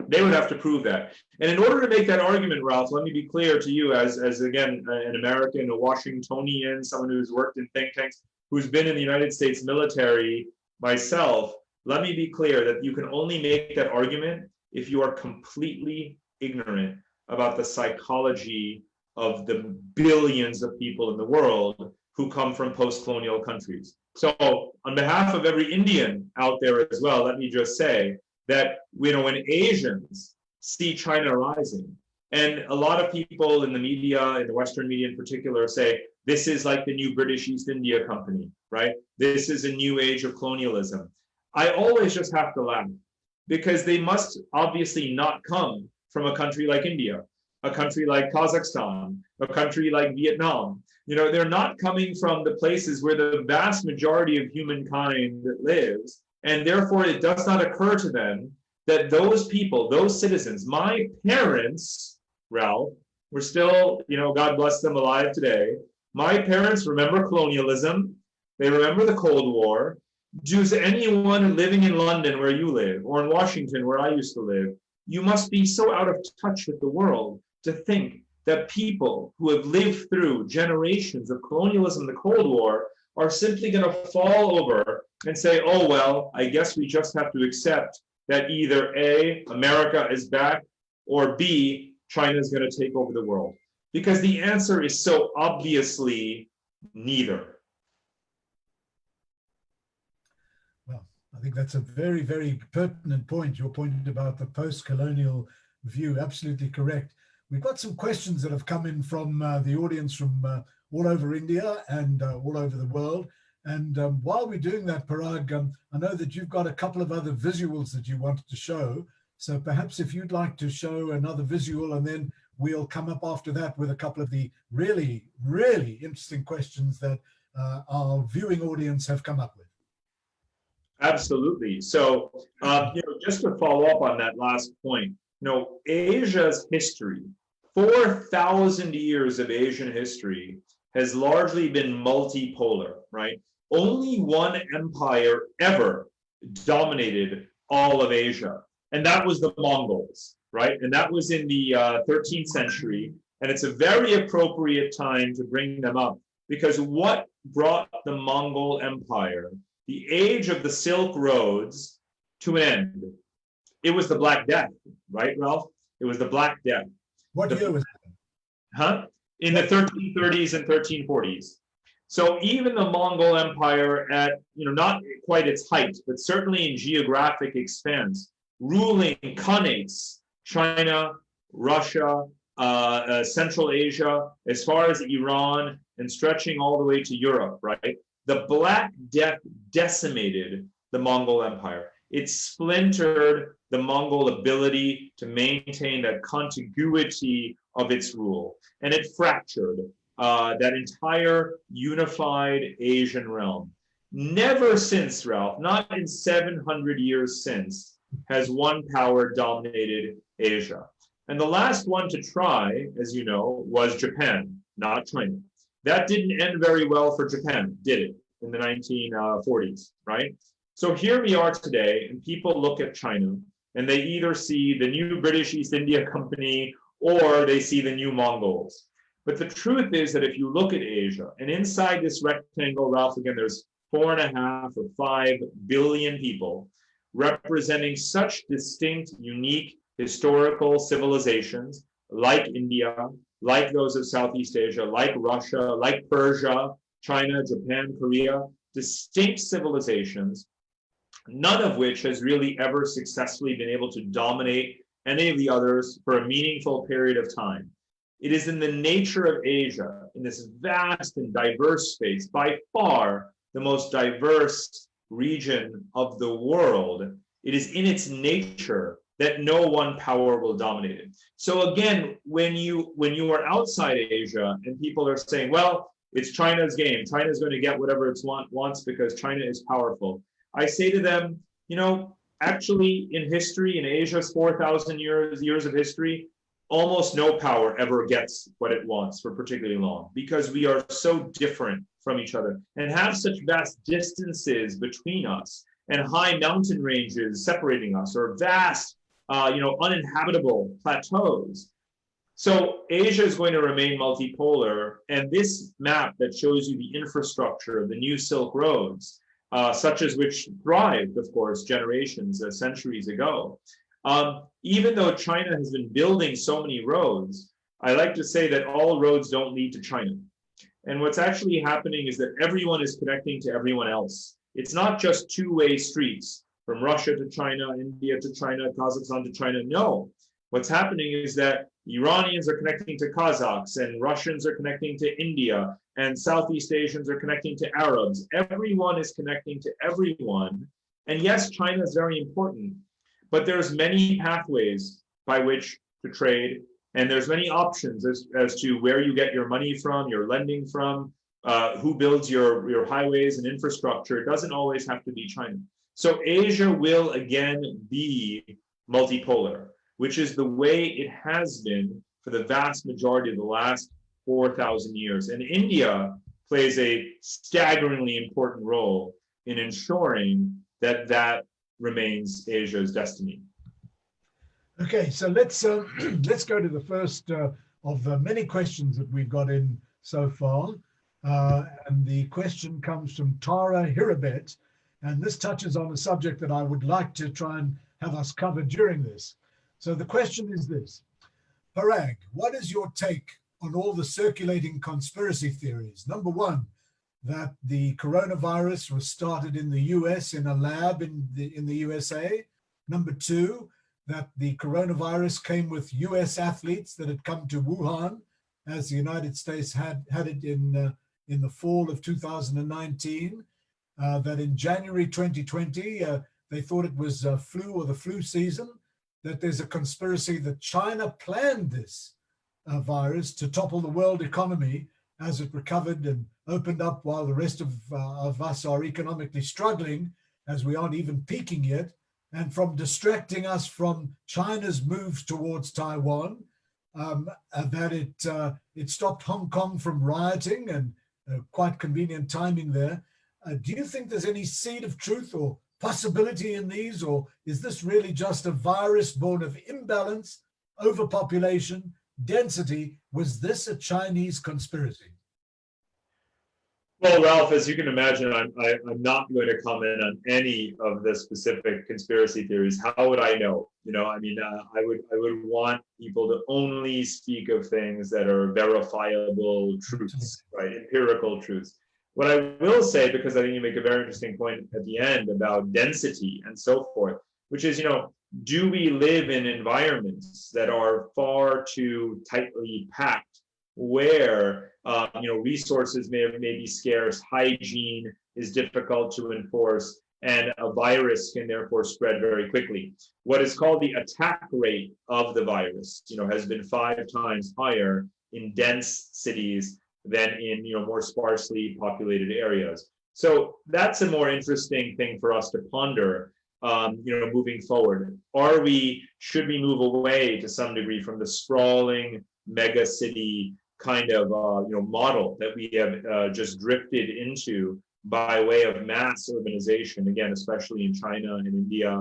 They would have to prove that. And in order to make that argument, Ralph, let me be clear to you as again, an American, a Washingtonian, someone who's worked in think tanks, who's been in the United States military myself, let me be clear that you can only make that argument if you are completely ignorant about the psychology of the billions of people in the world who come from post-colonial countries. So on behalf of every Indian out there as well, let me just say that when Asians see China rising, and a lot of people in the media, in the Western media in particular, say, this is like the new British East India Company, right? This is a new age of colonialism. I always just have to laugh, because they must obviously not come from a country like India, a country like Kazakhstan, a country like Vietnam. They're not coming from the places where the vast majority of humankind lives, and therefore it does not occur to them that those people, those citizens, my parents, Ralph, were still, God bless them, alive today. My parents remember colonialism. They remember the Cold War. Does anyone living in London where you live, or in Washington where I used to live, you must be so out of touch with the world to think that people who have lived through generations of colonialism, the Cold War, are simply going to fall over and say, oh, well, I guess we just have to accept that either A, America is back, or B, China is going to take over the world. Because the answer is so obviously neither. Well, I think that's a very, very pertinent point. Your point about the post-colonial view, absolutely correct. We've got some questions that have come in from the audience from all over India and all over the world. And while we're doing that, Parag, I know that you've got a couple of other visuals that you wanted to show. So perhaps if you'd like to show another visual, and then we'll come up after that with a couple of the really, really interesting questions that our viewing audience have come up with. Absolutely. So, just to follow up on that last point, Asia's history, 4,000 years of Asian history has largely been multipolar, right? Only one empire ever dominated all of Asia, and that was the Mongols, right? And that was in the 13th century, and it's a very appropriate time to bring them up, because what brought the Mongol Empire, the age of the Silk Roads, to an end? It was the Black Death, right, Ralph? It was the Black Death. What year was that? Huh? In the 1330s and 1340s. So even the Mongol Empire at, not quite its height, but certainly in geographic expanse, ruling Khanates, China, Russia, Central Asia, as far as Iran, and stretching all the way to Europe, right? The Black Death decimated the Mongol Empire. It splintered the Mongol ability to maintain that contiguity of its rule, and it fractured that entire unified Asian realm. Never since, Ralph, not in 700 years since, has one power dominated Asia. And the last one to try, as you know, was Japan, not China. That didn't end very well for Japan, did it, in the 1940s, right? So here we are today, and people look at China, and they either see the new British East India Company, or they see the new Mongols. But the truth is that if you look at Asia, and inside this rectangle, Ralph, again, there's 4.5 or 5 billion people representing such distinct, unique historical civilizations, like India, like those of Southeast Asia, like Russia, like Persia, China, Japan, Korea, distinct civilizations, none of which has really ever successfully been able to dominate any of the others for a meaningful period of time. It is in the nature of Asia, in this vast and diverse space, by far the most diverse region of the world. It is in its nature that no one power will dominate it. So again, when you are outside Asia and people are saying, well, it's China's game, China's going to get whatever it wants because China is powerful, I say to them, actually in history, in Asia's 4,000 years of history, almost no power ever gets what it wants for particularly long, because we are so different from each other and have such vast distances between us, and high mountain ranges separating us, or vast, uninhabitable plateaus. So Asia is going to remain multipolar, and this map that shows you the infrastructure of the new Silk Roads, such as which thrived, of course, generations, centuries ago. Even though China has been building so many roads, I like to say that all roads don't lead to China. And what's actually happening is that everyone is connecting to everyone else. It's not just two-way streets from Russia to China, India to China, Kazakhstan to China. No, what's happening is that Iranians are connecting to Kazakhs, and Russians are connecting to India, and Southeast Asians are connecting to Arabs. Everyone is connecting to everyone. And yes, China is very important, but there's many pathways by which to trade, and there's many options as to where you get your money from, your lending from, who builds your highways and infrastructure. It doesn't always have to be China. So Asia will again be multipolar, which is the way it has been for the vast majority of the last 4,000 years. And India plays a staggeringly important role in ensuring that that remains Asia's destiny. Okay, so let's let's go to the first of the many questions that we've got in so far. And the question comes from Tara Hirabet, and this touches on a subject that I would like to try and have us cover during this. So the question is this: Parag, what is your take on all the circulating conspiracy theories? Number one, that the coronavirus was started in the US in a lab in the USA. Number two, that the coronavirus came with US athletes that had come to Wuhan, as the United States had it in the fall of 2019. That in January 2020, they thought it was flu or the flu season. That there's a conspiracy that China planned this virus to topple the world economy as it recovered and opened up, while the rest of us are economically struggling, as we aren't even peaking yet, and from distracting us from China's moves towards Taiwan, that it stopped Hong Kong from rioting, and quite convenient timing there. Do you think there's any seed of truth or possibility in these, or is this really just a virus born of imbalance, overpopulation, density? Was this a Chinese conspiracy? Well, Ralph, as you can imagine, I'm not going to comment on any of the specific conspiracy theories. How would I know? I mean, I would want people to only speak of things that are verifiable truths, right? Empirical truths. What I will say, because I think you make a very interesting point at the end about density and so forth, which is, do we live in environments that are far too tightly packed, where resources may be scarce, hygiene is difficult to enforce, and a virus can therefore spread very quickly. What is called the attack rate of the virus, has been 5 times higher in dense cities than in more sparsely populated areas. So that's a more interesting thing for us to ponder. Moving forward, should we move away to some degree from the sprawling mega city kind of model that we have just drifted into by way of mass urbanization, again, especially in China and India,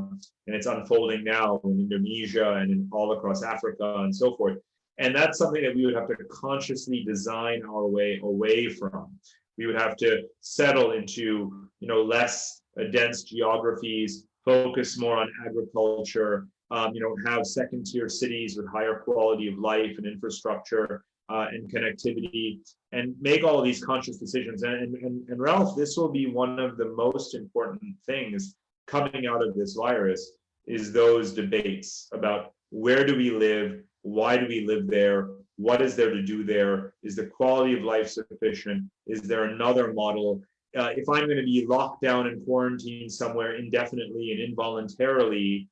and it's unfolding now in Indonesia and all across Africa and so forth. And that's something that we would have to consciously design our way away from. We would have to settle into less dense geographies, focus more on agriculture, have second-tier cities with higher quality of life and infrastructure and connectivity, and make all of these conscious decisions. And Ralph, this will be one of the most important things coming out of this virus, is those debates about where do we live, why do we live there, what is there to do there, is the quality of life sufficient, is there another model? If I'm going to be locked down and quarantined somewhere indefinitely and involuntarily,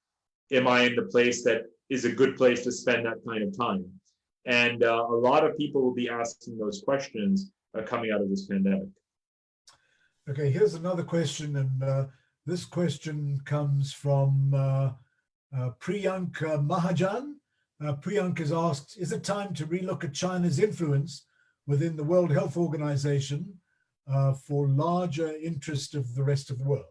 am I in the place that is a good place to spend that kind of time? And a lot of people will be asking those questions coming out of this pandemic. Okay, here's another question, and this question comes from Priyank Mahajan. Priyank has asked, is it time to relook at China's influence within the World Health Organization for larger interest of the rest of the world?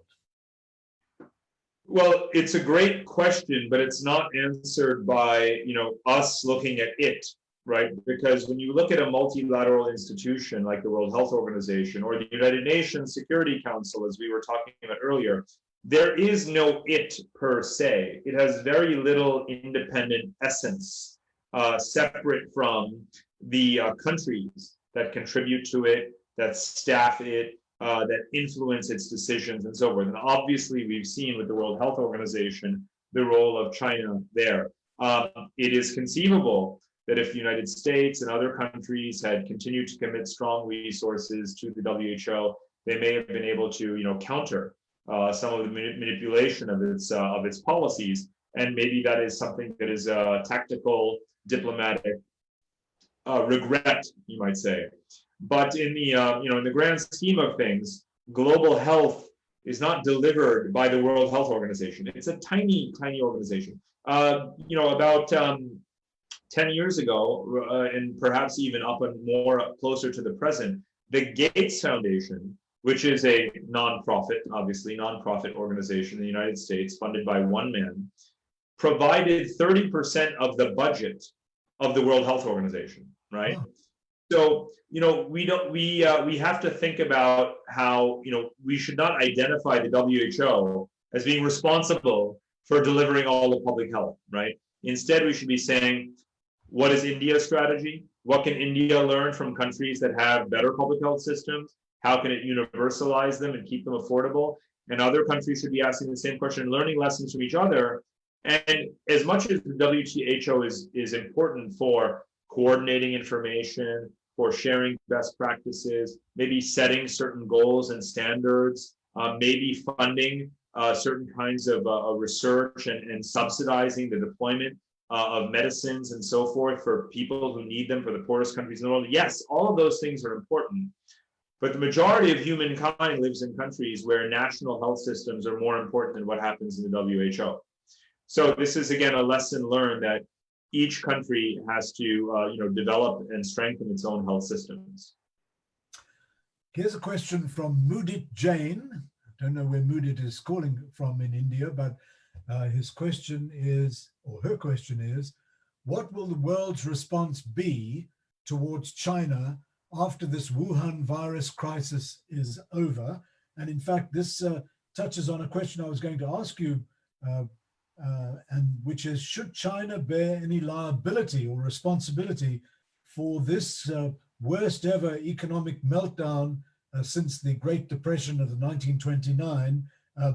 Well, it's a great question, but it's not answered by us looking at it, right? Because when you look at a multilateral institution like the World Health Organization or the United Nations Security Council, as we were talking about earlier, there is no it per se. It has very little independent essence, separate from the countries that contribute to it, that staff it, that influence its decisions and so forth. And obviously, we've seen with the World Health Organization the role of China there. It is conceivable that if the United States and other countries had continued to commit strong resources to the WHO, they may have been able to, counter some of the manipulation of its policies. and maybe that is something that is a tactical, diplomatic regret, you might say. But in the in the grand scheme of things, global health is not delivered by the World Health Organization. It's a tiny, tiny organization. About 10 years ago, and perhaps even up and more closer to the present, the Gates Foundation, which is a nonprofit, obviously nonprofit organization in the United States, funded by one man, provided 30% of the budget of the World Health Organization, right? Wow. So, we have to think about how, we should not identify the WHO as being responsible for delivering all the public health, right? Instead, we should be saying, what is India's strategy? What can India learn from countries that have better public health systems? How can it universalize them and keep them affordable? And other countries should be asking the same question, learning lessons from each other. And as much as the WHO is important for coordinating information, for sharing best practices, maybe setting certain goals and standards, maybe funding certain kinds of research and subsidizing the deployment of medicines and so forth for people who need them, for the poorest countries in the world. Yes, all of those things are important. But the majority of humankind lives in countries where national health systems are more important than what happens in the WHO. So this is, again, a lesson learned that each country has to develop and strengthen its own health systems. Here's a question from Mudit Jain. I don't know where Mudit is calling from in India, but his question is, or her question is, what will the world's response be towards China after this Wuhan virus crisis is over? And in fact, this touches on a question I was going to ask you, and which is, should China bear any liability or responsibility for this worst ever economic meltdown since the Great Depression of 1929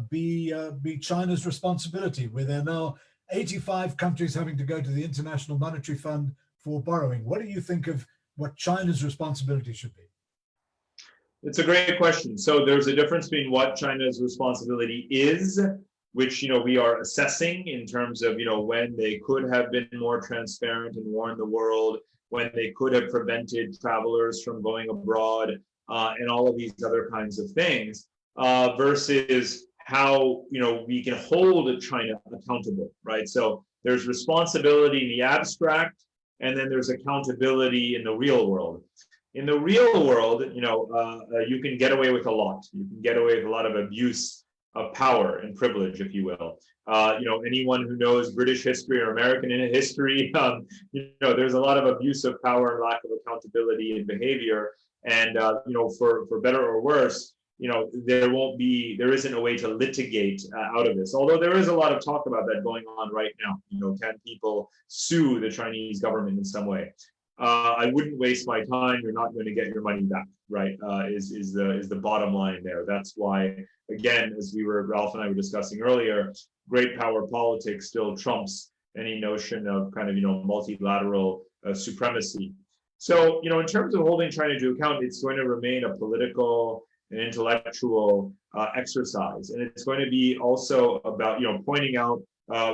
be China's responsibility, where there are now 85 countries having to go to the International Monetary Fund for borrowing? What do you think of what China's responsibility should be? It's a great question. So there's a difference between what China's responsibility is, which we are assessing in terms of when they could have been more transparent and warned the world, when they could have prevented travelers from going abroad, and all of these other kinds of things, versus how we can hold China accountable, right? So there's responsibility in the abstract, and then there's accountability in the real world. In the real world, you can get away with a lot. You can get away with a lot of abuse of power and privilege, if you will. Anyone who knows British history or American Mm-hmm. history, there's a lot of abuse of power and lack of accountability and behavior. And for better or worse, there isn't a way to litigate out of this. Although there is a lot of talk about that going on right now. Can people sue the Chinese government in some way? I wouldn't waste my time. You're not going to get your money back, right? Is the bottom line there. That's why, again, as Ralph and I were discussing earlier, great power politics still trumps any notion of kind of multilateral supremacy. So in terms of holding China to account, it's going to remain a political and intellectual exercise, and it's going to be also about pointing out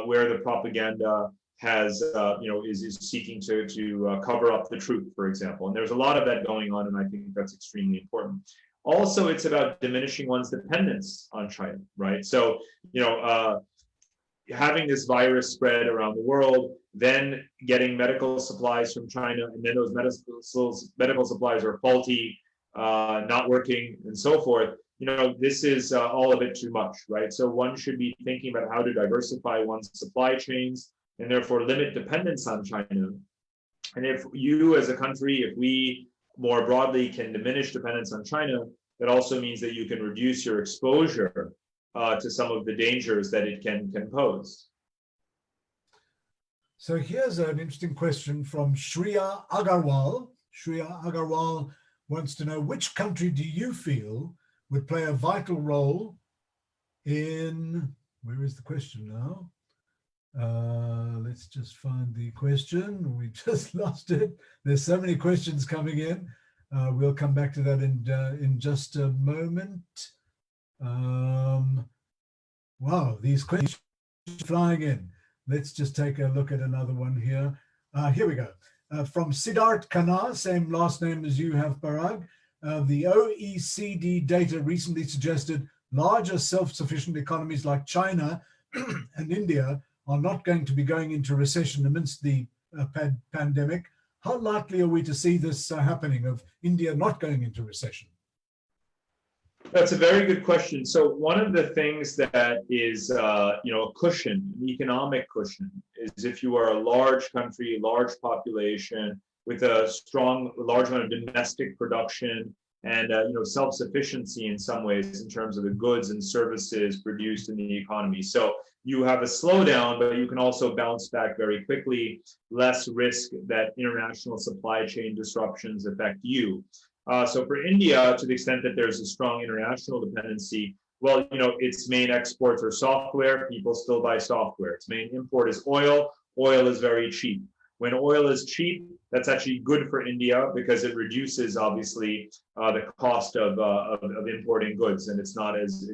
where the propaganda has is seeking to cover up the truth, for example. And there's a lot of that going on, and I think that's extremely important. Also, it's about diminishing one's dependence on China, right? So having this virus spread around the world, then getting medical supplies from China, and then those medical supplies are faulty, not working, and so forth. This is all a bit too much, right? So one should be thinking about how to diversify one's supply chains and therefore limit dependence on China. And if you as a country, if we more broadly can diminish dependence on China, that also means that you can reduce your exposure to some of the dangers that it can pose. So here's an interesting question from Shreya Agarwal. Shreya Agarwal wants to know, which country do you feel would play a vital role in, where is the question now? Let's just find the question. We just lost it. There's so many questions coming in. We'll come back to that in just a moment. Wow, these questions flying in. Let's just take a look at another one here. Here we go. From Siddharth Khanna, same last name as you have, Parag. The OECD data recently suggested larger self-sufficient economies like China and India are not going to be going into recession amidst the pandemic. How likely are we to see this happening, of India not going into recession? That's a very good question. So one of the things that is, a cushion, an economic cushion, is if you are a large country, large population with a large amount of domestic production and, self-sufficiency in some ways in terms of the goods and services produced in the economy. So you have a slowdown, but you can also bounce back very quickly, less risk that international supply chain disruptions affect you. So for India, to the extent that there's a strong international dependency, well, its main exports are software. People still buy software. Its main import is oil. Oil is very cheap. When oil is cheap, that's actually good for India because it reduces, obviously, the cost of importing goods, and it's not as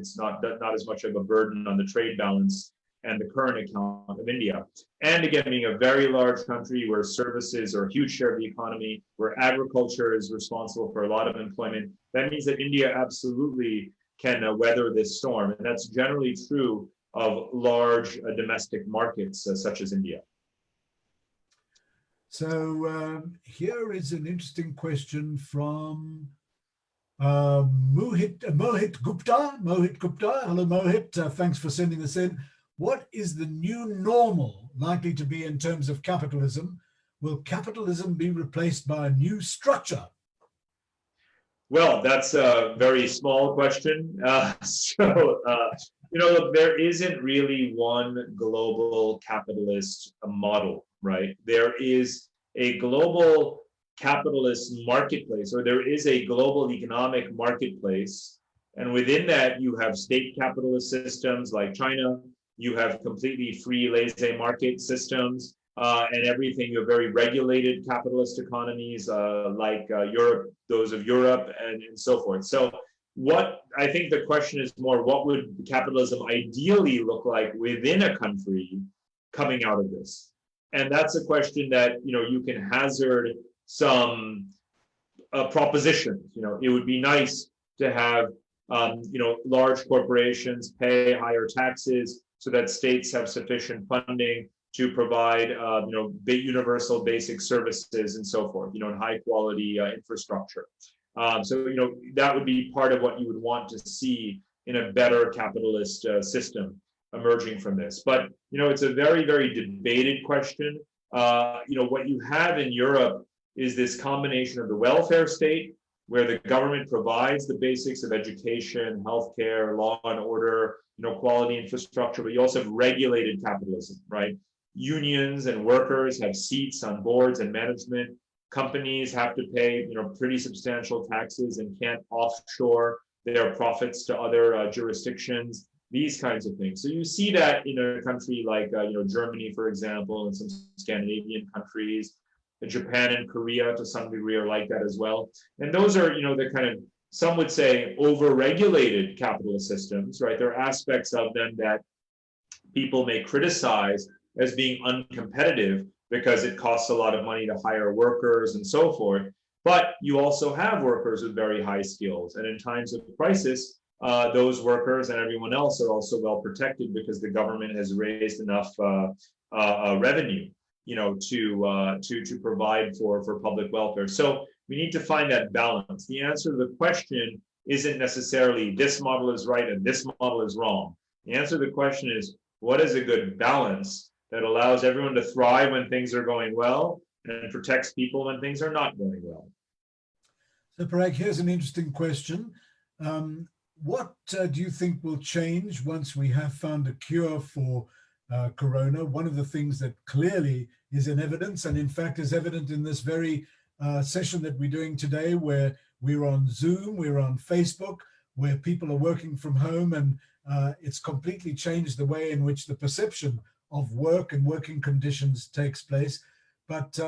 much of a burden on the trade balance and the current account of India. And again, being a very large country where services are a huge share of the economy, where agriculture is responsible for a lot of employment, that means that India absolutely can weather this storm. And that's generally true of large domestic markets such as India. So here is an interesting question from Mohit Gupta. Mohit Gupta. Hello, Mohit. Thanks for sending this in. What is the new normal likely to be in terms of capitalism? Will capitalism be replaced by a new structure? Well, that's a very small question. Look, there isn't really one global capitalist model, right? There is a global capitalist marketplace, or there is a global economic marketplace. And within that, you have state capitalist systems like China. You have completely free laissez market systems and everything. You have very regulated capitalist economies like Europe, those of Europe, and so forth. So what I think the question is more, what would capitalism ideally look like within a country coming out of this? And that's a question that, you can hazard some propositions. It would be nice to have, large corporations pay higher taxes so that states have sufficient funding to provide, universal basic services and so forth, and high quality infrastructure. So that would be part of what you would want to see in a better capitalist system emerging from this. But, it's a very, very debated question. What you have in Europe is this combination of the welfare state, where the government provides the basics of education, healthcare, law and order, quality infrastructure, but you also have regulated capitalism, right? Unions and workers have seats on boards and management. Companies have to pay, pretty substantial taxes and can't offshore their profits to other jurisdictions, these kinds of things. So you see that in a country like, Germany, for example, and some Scandinavian countries. Japan and Korea to some degree are like that as well. And those are, the kind of, some would say, over-regulated capitalist systems, right? There are aspects of them that people may criticize as being uncompetitive because it costs a lot of money to hire workers and so forth. But you also have workers with very high skills. And in times of crisis, those workers and everyone else are also well protected because the government has raised enough revenue, to provide for public welfare. So we need to find that balance. The answer to the question isn't necessarily this model is right and this model is wrong. The answer to the question is, what is a good balance that allows everyone to thrive when things are going well and protects people when things are not going well? So Parag, here's an interesting question. What do you think will change once we have found a cure for corona? One of the things that clearly is in evidence, and in fact is evident in this very session that we're doing today, where we're on Zoom, we're on Facebook, where people are working from home, and it's completely changed the way in which the perception of work and working conditions takes place. But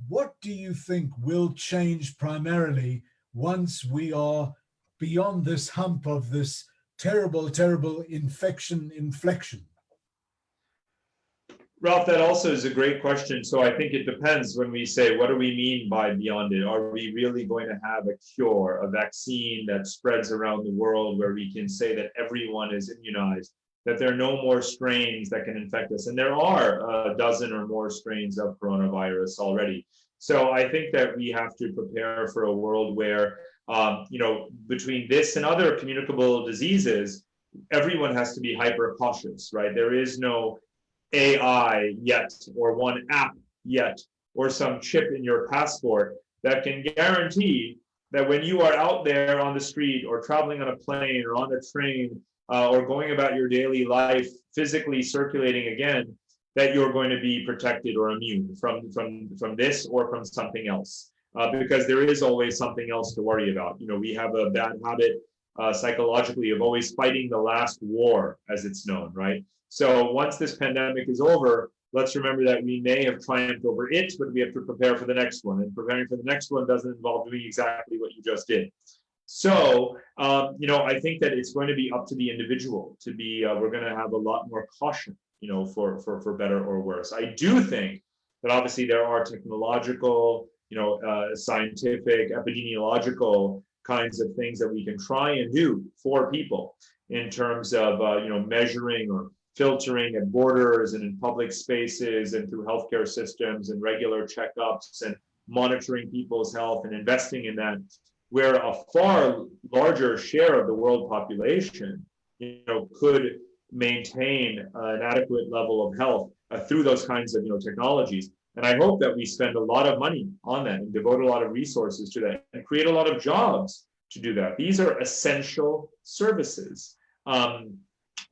what do you think will change primarily once we are beyond this hump of this terrible inflection? Ralph, that also is a great question. So I think it depends when we say, what do we mean by beyond it? Are we really going to have a cure, a vaccine that spreads around the world where we can say that everyone is immunized, that there are no more strains that can infect us? And there are a dozen or more strains of coronavirus already. So I think that we have to prepare for a world where, between this and other communicable diseases, everyone has to be hyper cautious, right? There is no AI yet, or one app yet, or some chip in your passport that can guarantee that when you are out there on the street or traveling on a plane or on a train or going about your daily life, physically circulating again, that you're going to be protected or immune from this or from something else. Because there is always something else to worry about. We have a bad habit psychologically of always fighting the last war, as it's known, right? So once this pandemic is over, let's remember that we may have triumphed over it, but we have to prepare for the next one. And preparing for the next one doesn't involve doing exactly what you just did. So, I think that it's going to be up to the individual to be, we're going to have a lot more caution, for better or worse. I do think that obviously there are technological, scientific, epidemiological kinds of things that we can try and do for people in terms of, measuring or filtering at borders and in public spaces and through healthcare systems and regular checkups and monitoring people's health and investing in that, where a far larger share of the world population, could maintain an adequate level of health through those kinds of, technologies. And I hope that we spend a lot of money on that and devote a lot of resources to that and create a lot of jobs to do that. These are essential services.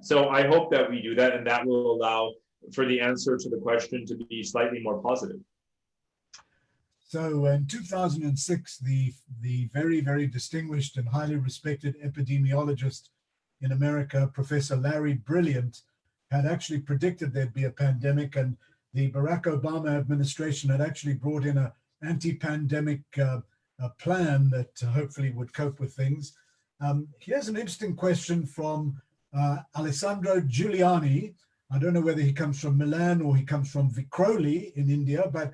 So I hope that we do that, and that will allow for the answer to the question to be slightly more positive. So in 2006, the very, very distinguished and highly respected epidemiologist in America, Professor Larry Brilliant, had actually predicted there'd be a pandemic, and the Barack Obama administration had actually brought in an anti-pandemic plan that hopefully would cope with things. Here's an interesting question from Alessandro Giuliani. I don't know whether he comes from Milan or he comes from Vikroli in India, but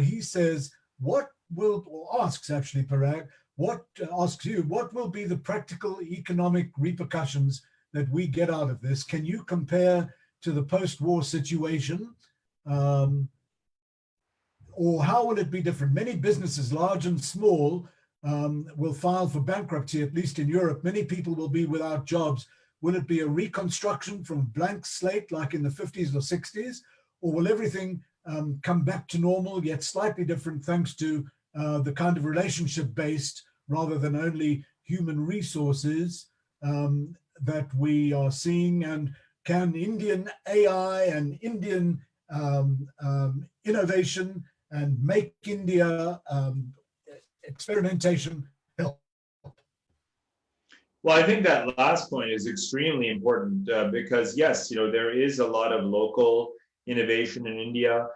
he says, asks Parag, asks you, what will be the practical economic repercussions that we get out of this? Can you compare to the post-war situation? Or how will it be different? Many businesses, large and small, will file for bankruptcy, at least in Europe. Many people will be without jobs. Will it be a reconstruction from a blank slate like in the 50s or 60s? Or will everything come back to normal, yet slightly different, thanks to the kind of relationship-based rather than only human resources that we are seeing? And can Indian AI and Indian innovation and Make India experimentation help? Well, I think that last point is extremely important because yes, there is a lot of local innovation in India.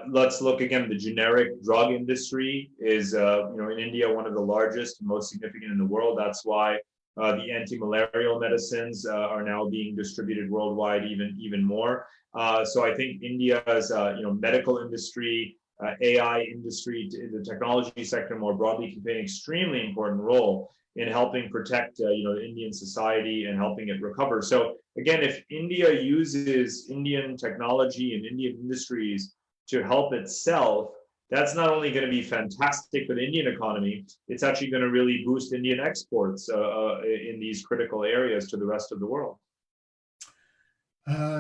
Let's look again, the generic drug industry is, in India, one of the largest and most significant in the world. That's why the anti-malarial medicines are now being distributed worldwide even more. So I think India's, medical industry, AI industry, the technology sector more broadly can play an extremely important role in helping protect, Indian society and helping it recover. So again, if India uses Indian technology and Indian industries to help itself, that's not only going to be fantastic for the Indian economy, it's actually going to really boost Indian exports in these critical areas to the rest of the world.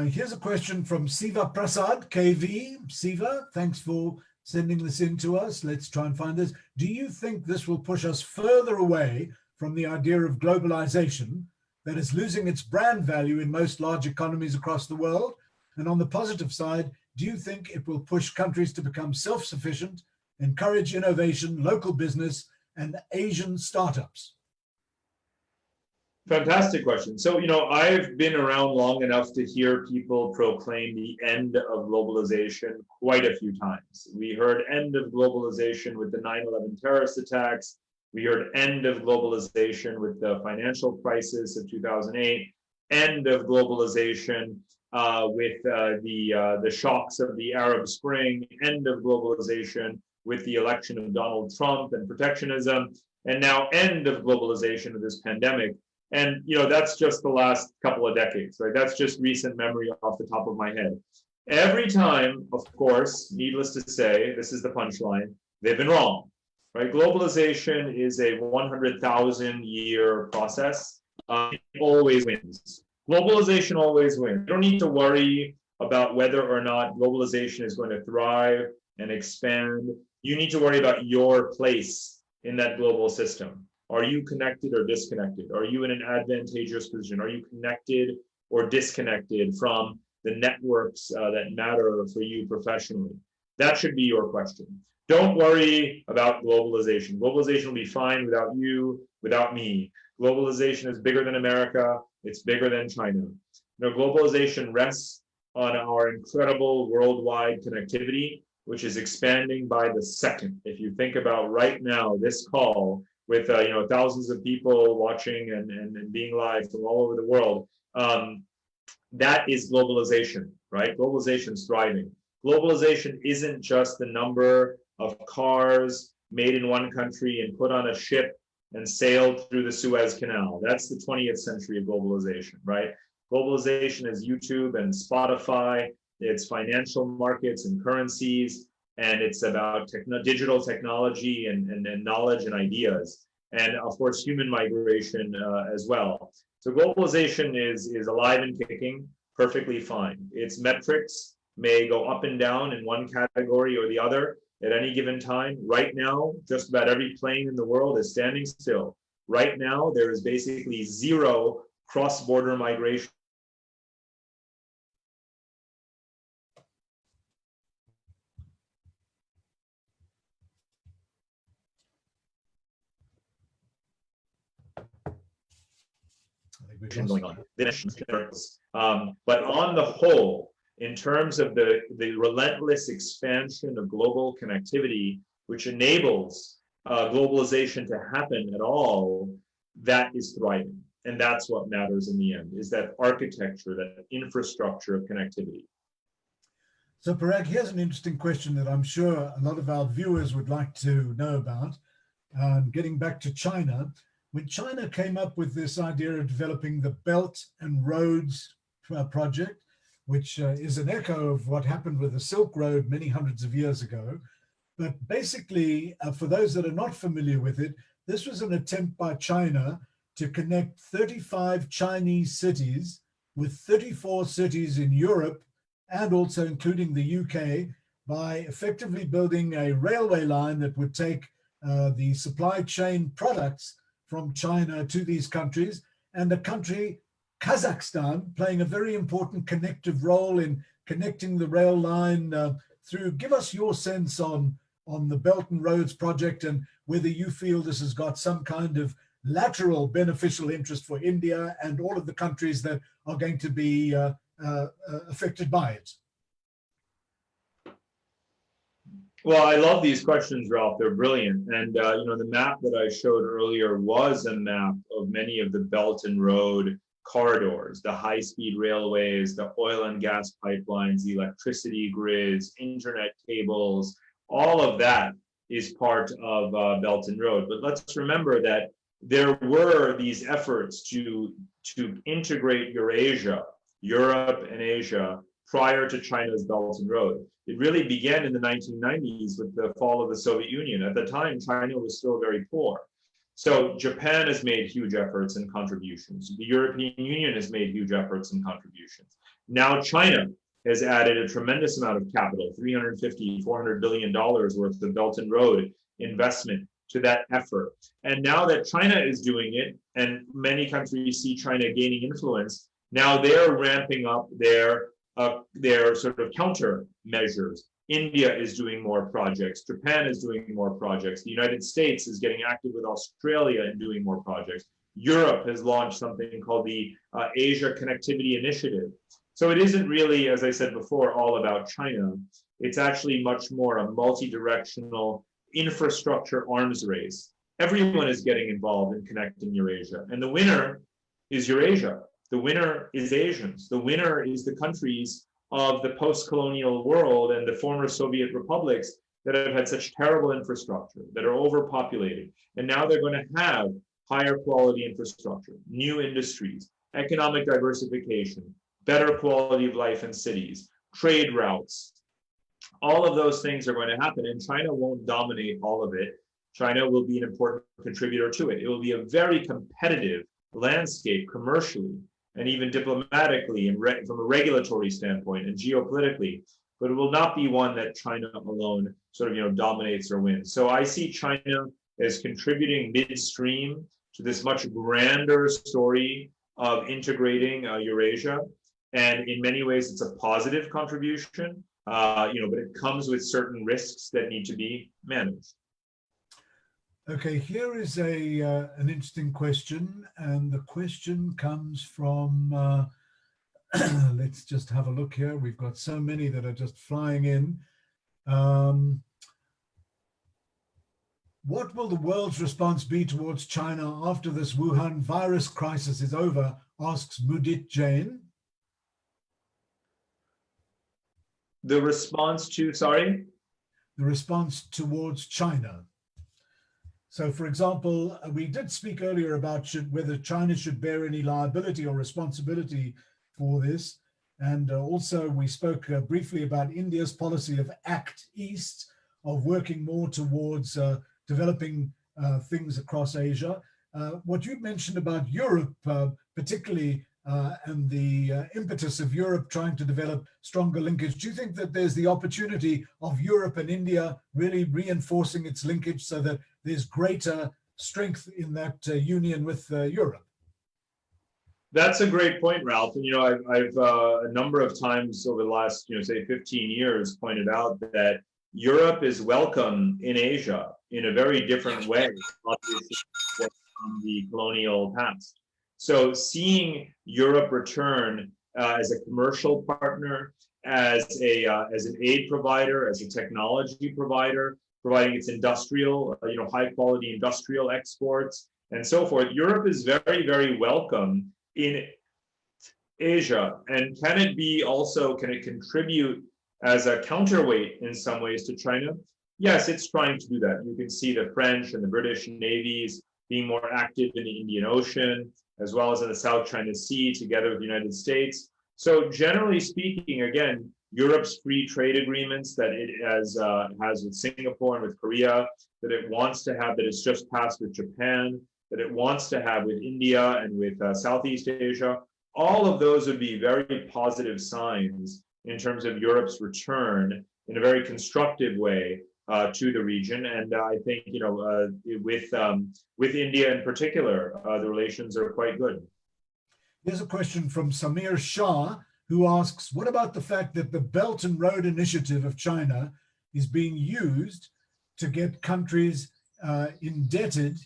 Here's a question from Siva Prasad, KV. Siva, thanks for sending this in to us. Let's try and find this. Do you think this will push us further away from the idea of globalization that is losing its brand value in most large economies across the world? And on the positive side, do you think it will push countries to become self-sufficient, encourage innovation, local business, and Asian startups? Fantastic question. So, I've been around long enough to hear people proclaim the end of globalization quite a few times. We heard end of globalization with the 9/11 terrorist attacks. We heard end of globalization with the financial crisis of 2008, end of globalization with the shocks of the Arab Spring, end of globalization, with the election of Donald Trump and protectionism, and now end of globalization of this pandemic. And that's just the last couple of decades, right? That's just recent memory off the top of my head. Every time, of course, needless to say, this is the punchline, they've been wrong, right? Globalization is a 100,000-year process. It always wins. Globalization always wins. You don't need to worry about whether or not globalization is going to thrive and expand. You need to worry about your place in that global system. Are you connected or disconnected? Are you in an advantageous position? Are you connected or disconnected from the networks that matter for you professionally? That should be your question. Don't worry about globalization. Globalization will be fine without you, without me. Globalization is bigger than America. It's bigger than China. Globalization rests on our incredible worldwide connectivity, which is expanding by the second. If you think about right now, this call with thousands of people watching and being live from all over the world, that is globalization, right? Globalization is thriving. Globalization isn't just the number of cars made in one country and put on a ship and sailed through the Suez Canal. That's the 20th century of globalization, right? Globalization is YouTube and Spotify, it's financial markets and currencies, and it's about digital technology and knowledge and ideas, and of course, human migration as well. So globalization is alive and kicking, perfectly fine. Its metrics may go up and down in one category or the other at any given time. Right now, just about every plane in the world is standing still. Right now, there is basically zero cross-border migration. Going on. But on the whole, in terms of the relentless expansion of global connectivity, which enables globalization to happen at all, that is thriving. And that's what matters in the end, is that architecture, that infrastructure of connectivity. So Parag, here's an interesting question that I'm sure a lot of our viewers would like to know about. Getting back to China, when China came up with this idea of developing the Belt and Roads project, which is an echo of what happened with the Silk Road many hundreds of years ago. But basically, for those that are not familiar with it, this was an attempt by China to connect 35 Chinese cities with 34 cities in Europe, and also including the UK, by effectively building a railway line that would take the supply chain products from China to these countries, and the country Kazakhstan playing a very important connective role in connecting the rail line through. Give us your sense on the Belt and Roads project, and whether you feel this has got some kind of lateral beneficial interest for India and all of the countries that are going to be affected by it. Well, I love these questions, Ralph. They're brilliant. And, the map that I showed earlier was a map of many of the Belt and Road corridors, the high-speed railways, the oil and gas pipelines, the electricity grids, internet cables, all of that is part of Belt and Road. But let's remember that there were these efforts to integrate Eurasia, Europe and Asia, prior to China's Belt and Road. It really began in the 1990s with the fall of the Soviet Union. At the time, China was still very poor. So Japan has made huge efforts and contributions. The European Union has made huge efforts and contributions. Now China has added a tremendous amount of capital, $350, $400 billion worth of Belt and Road investment to that effort. And now that China is doing it, and many countries see China gaining influence, now they're ramping up their sort of countermeasures. India is doing more projects. Japan is doing more projects. The United States is getting active with Australia and doing more projects. Europe has launched something called the Asia Connectivity Initiative. So it isn't really, as I said before, all about China. It's actually much more a multi-directional infrastructure arms race. Everyone is getting involved in connecting Eurasia. And the winner is Eurasia. The winner is Asians. The winner is the countries of the post-colonial world and the former Soviet republics that have had such terrible infrastructure, that are overpopulated. And now they're going to have higher quality infrastructure, new industries, economic diversification, better quality of life in cities, trade routes. All of those things are going to happen, and China won't dominate all of it. China will be an important contributor to it. It will be a very competitive landscape commercially and even diplomatically and from a regulatory standpoint and geopolitically, but it will not be one that China alone sort of dominates or wins. So I see China as contributing midstream to this much grander story of integrating Eurasia, and in many ways it's a positive contribution, but it comes with certain risks that need to be managed. Okay, here is an interesting question, and the question comes from, let's just have a look here. We've got so many that are just flying in. What will the world's response be towards China after this Wuhan virus crisis is over, asks Mudit Jain. The response to, sorry? The response towards China. So, for example, we did speak earlier about whether China should bear any liability or responsibility for this. And also we spoke briefly about India's policy of Act East, of working more towards developing things across Asia. What you mentioned about Europe, particularly, and the impetus of Europe trying to develop stronger linkage, do you think that there's the opportunity of Europe and India really reinforcing its linkage so that there's greater strength in that union with Europe? That's a great point, Ralph. And, I've a number of times over the last, say 15 years pointed out that Europe is welcome in Asia in a very different way, obviously, from the colonial past. So seeing Europe return as a commercial partner, as an aid provider, as a technology provider, providing its industrial, high quality industrial exports and so forth, Europe is very, very welcome in Asia. And can it contribute as a counterweight in some ways to China? Yes, it's trying to do that. You can see the French and the British navies being more active in the Indian Ocean, as well as in the South China Sea, together with the United States. So generally speaking, again, Europe's free trade agreements that it has with Singapore and with Korea, that it wants to have, that it's just passed with Japan, that it wants to have with India and with Southeast Asia, all of those would be very positive signs in terms of Europe's return in a very constructive way to the region. And I think, with India in particular, the relations are quite good. Here's a question from Samir Shah, who asks, what about the fact that the Belt and Road Initiative of China is being used to get countries indebted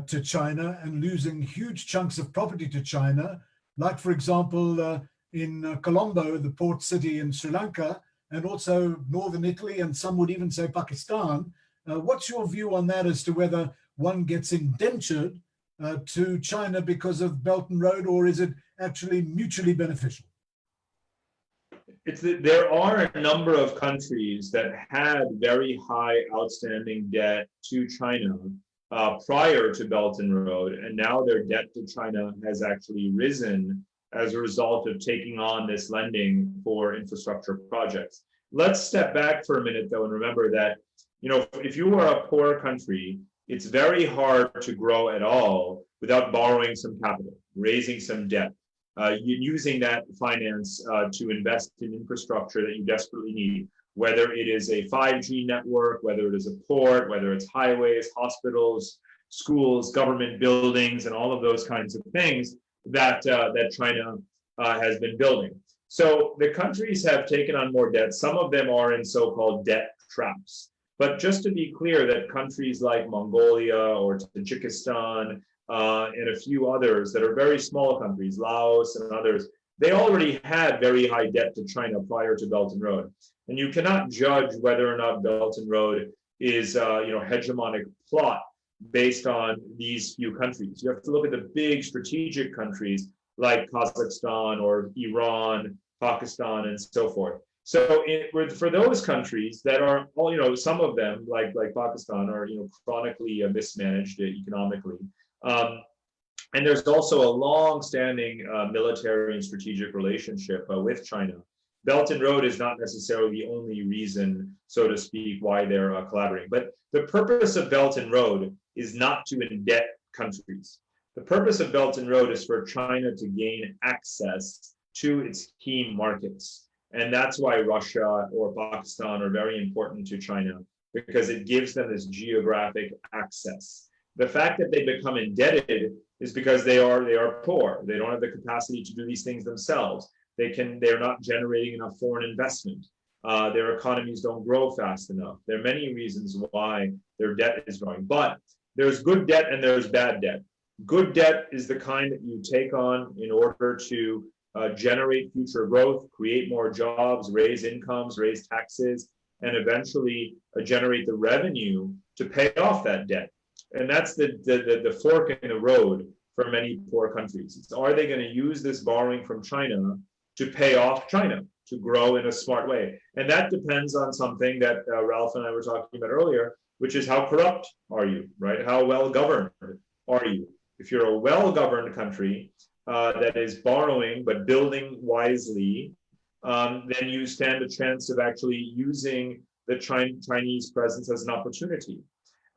to China and losing huge chunks of property to China, like, for example, in Colombo, the port city in Sri Lanka, and also northern Italy, and some would even say Pakistan. What's your view on that as to whether one gets indentured to China because of Belt and Road, or is it actually mutually beneficial? There are a number of countries that had very high outstanding debt to China prior to Belt and Road, and now their debt to China has actually risen as a result of taking on this lending for infrastructure projects. Let's step back for a minute, though, and remember that, if you are a poor country, it's very hard to grow at all without borrowing some capital, raising some debt, using that finance to invest in infrastructure that you desperately need, whether it is a 5G network, whether it is a port, whether it's highways, hospitals, schools, government buildings, and all of those kinds of things that China has been building. So the countries have taken on more debt. Some of them are in so-called debt traps. But just to be clear, that countries like Mongolia or Tajikistan and a few others that are very small countries, Laos and others, they already had very high debt to China prior to Belt and Road. And you cannot judge whether or not Belt and Road is hegemonic plot based on these few countries. You have to look at the big strategic countries like Kazakhstan or Iran, Pakistan, and so forth. So for those countries that are all, some of them like Pakistan are, chronically mismanaged economically. And there's also a long-standing military and strategic relationship with China. Belt and Road is not necessarily the only reason, so to speak, why they're collaborating. But the purpose of Belt and Road is not to indebt countries. The purpose of Belt and Road is for China to gain access to its key markets. And that's why Russia or Pakistan are very important to China, because it gives them this geographic access. The fact that they become indebted is because they are poor. They don't have the capacity to do these things themselves. They're not generating enough foreign investment. Their economies don't grow fast enough. There are many reasons why their debt is growing. But there's good debt and there's bad debt. Good debt is the kind that you take on in order to generate future growth, create more jobs, raise incomes, raise taxes, and eventually generate the revenue to pay off that debt. And that's the fork in the road for many poor countries. It's, are they going to use this borrowing from China to pay off China, to grow in a smart way? And that depends on something that Ralph and I were talking about earlier, which is how corrupt are you, right? How well governed are you? If you're a well-governed country that is borrowing but building wisely, then you stand a chance of actually using the Chinese presence as an opportunity.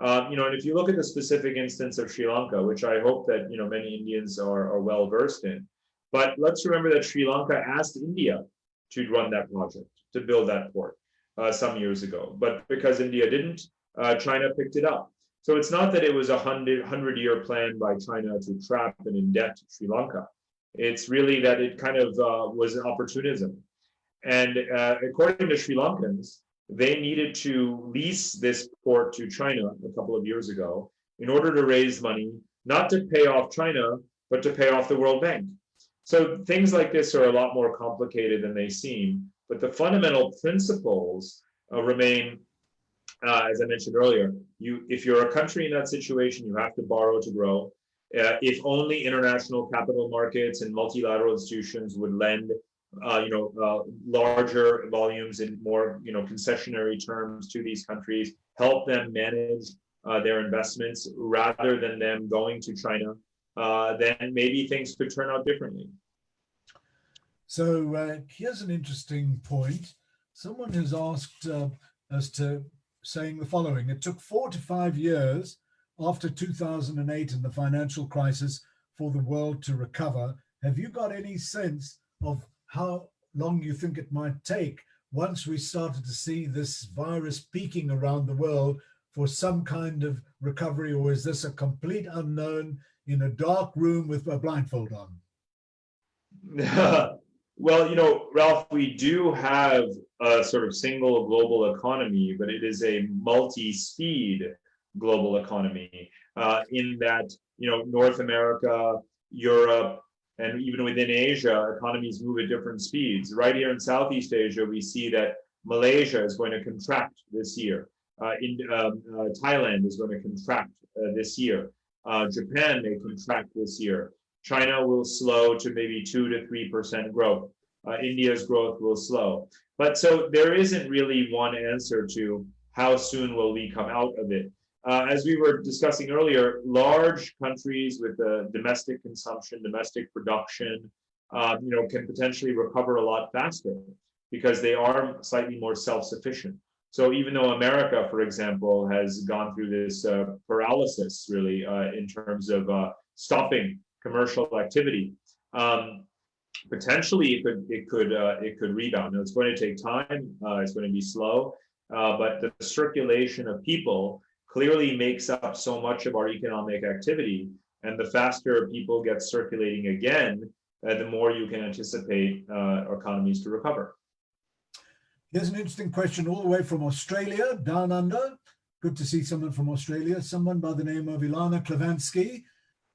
And if you look at the specific instance of Sri Lanka, which I hope that many Indians are well versed in, but let's remember that Sri Lanka asked India to run that project, to build that port some years ago. But because India didn't, China picked it up. So it's not that it was a 100-year plan by China to trap and indebt Sri Lanka. It's really that it kind of was an opportunism. And according to Sri Lankans, they needed to lease this port to China a couple of years ago in order to raise money, not to pay off China, but to pay off the World Bank. So things like this are a lot more complicated than they seem, but the fundamental principles remain, as I mentioned earlier. If you're a country in that situation, you have to borrow to grow. If only international capital markets and multilateral institutions would lend larger volumes in more, concessionary terms to these countries, help them manage their investments rather than them going to China, then maybe things could turn out differently. So here's an interesting point. Someone has asked us to saying the following: it took 4 to 5 years after 2008 and the financial crisis for the world to recover. Have you got any sense of how long you think it might take once we started to see this virus peaking around the world for some kind of recovery, or is this a complete unknown in a dark room with a blindfold on? Well, Ralph, we do have a sort of single global economy, but it is a multi-speed global economy in that, North America, Europe, and even within Asia, economies move at different speeds. Right here in Southeast Asia, we see that Malaysia is going to contract this year. Thailand is going to contract this year. Japan may contract this year. China will slow to maybe 2 to 3% growth. India's growth will slow. But so there isn't really one answer to how soon will we come out of it. As we were discussing earlier, large countries with domestic consumption, domestic production, can potentially recover a lot faster because they are slightly more self-sufficient. So even though America, for example, has gone through this paralysis, really, in terms of stopping commercial activity, potentially it could rebound. Now, it's going to take time. It's going to be slow, but the circulation of people clearly makes up so much of our economic activity. And the faster people get circulating again, the more you can anticipate economies to recover. Here's an interesting question all the way from Australia, down under. Good to see someone from Australia, someone by the name of Ilana Klavansky.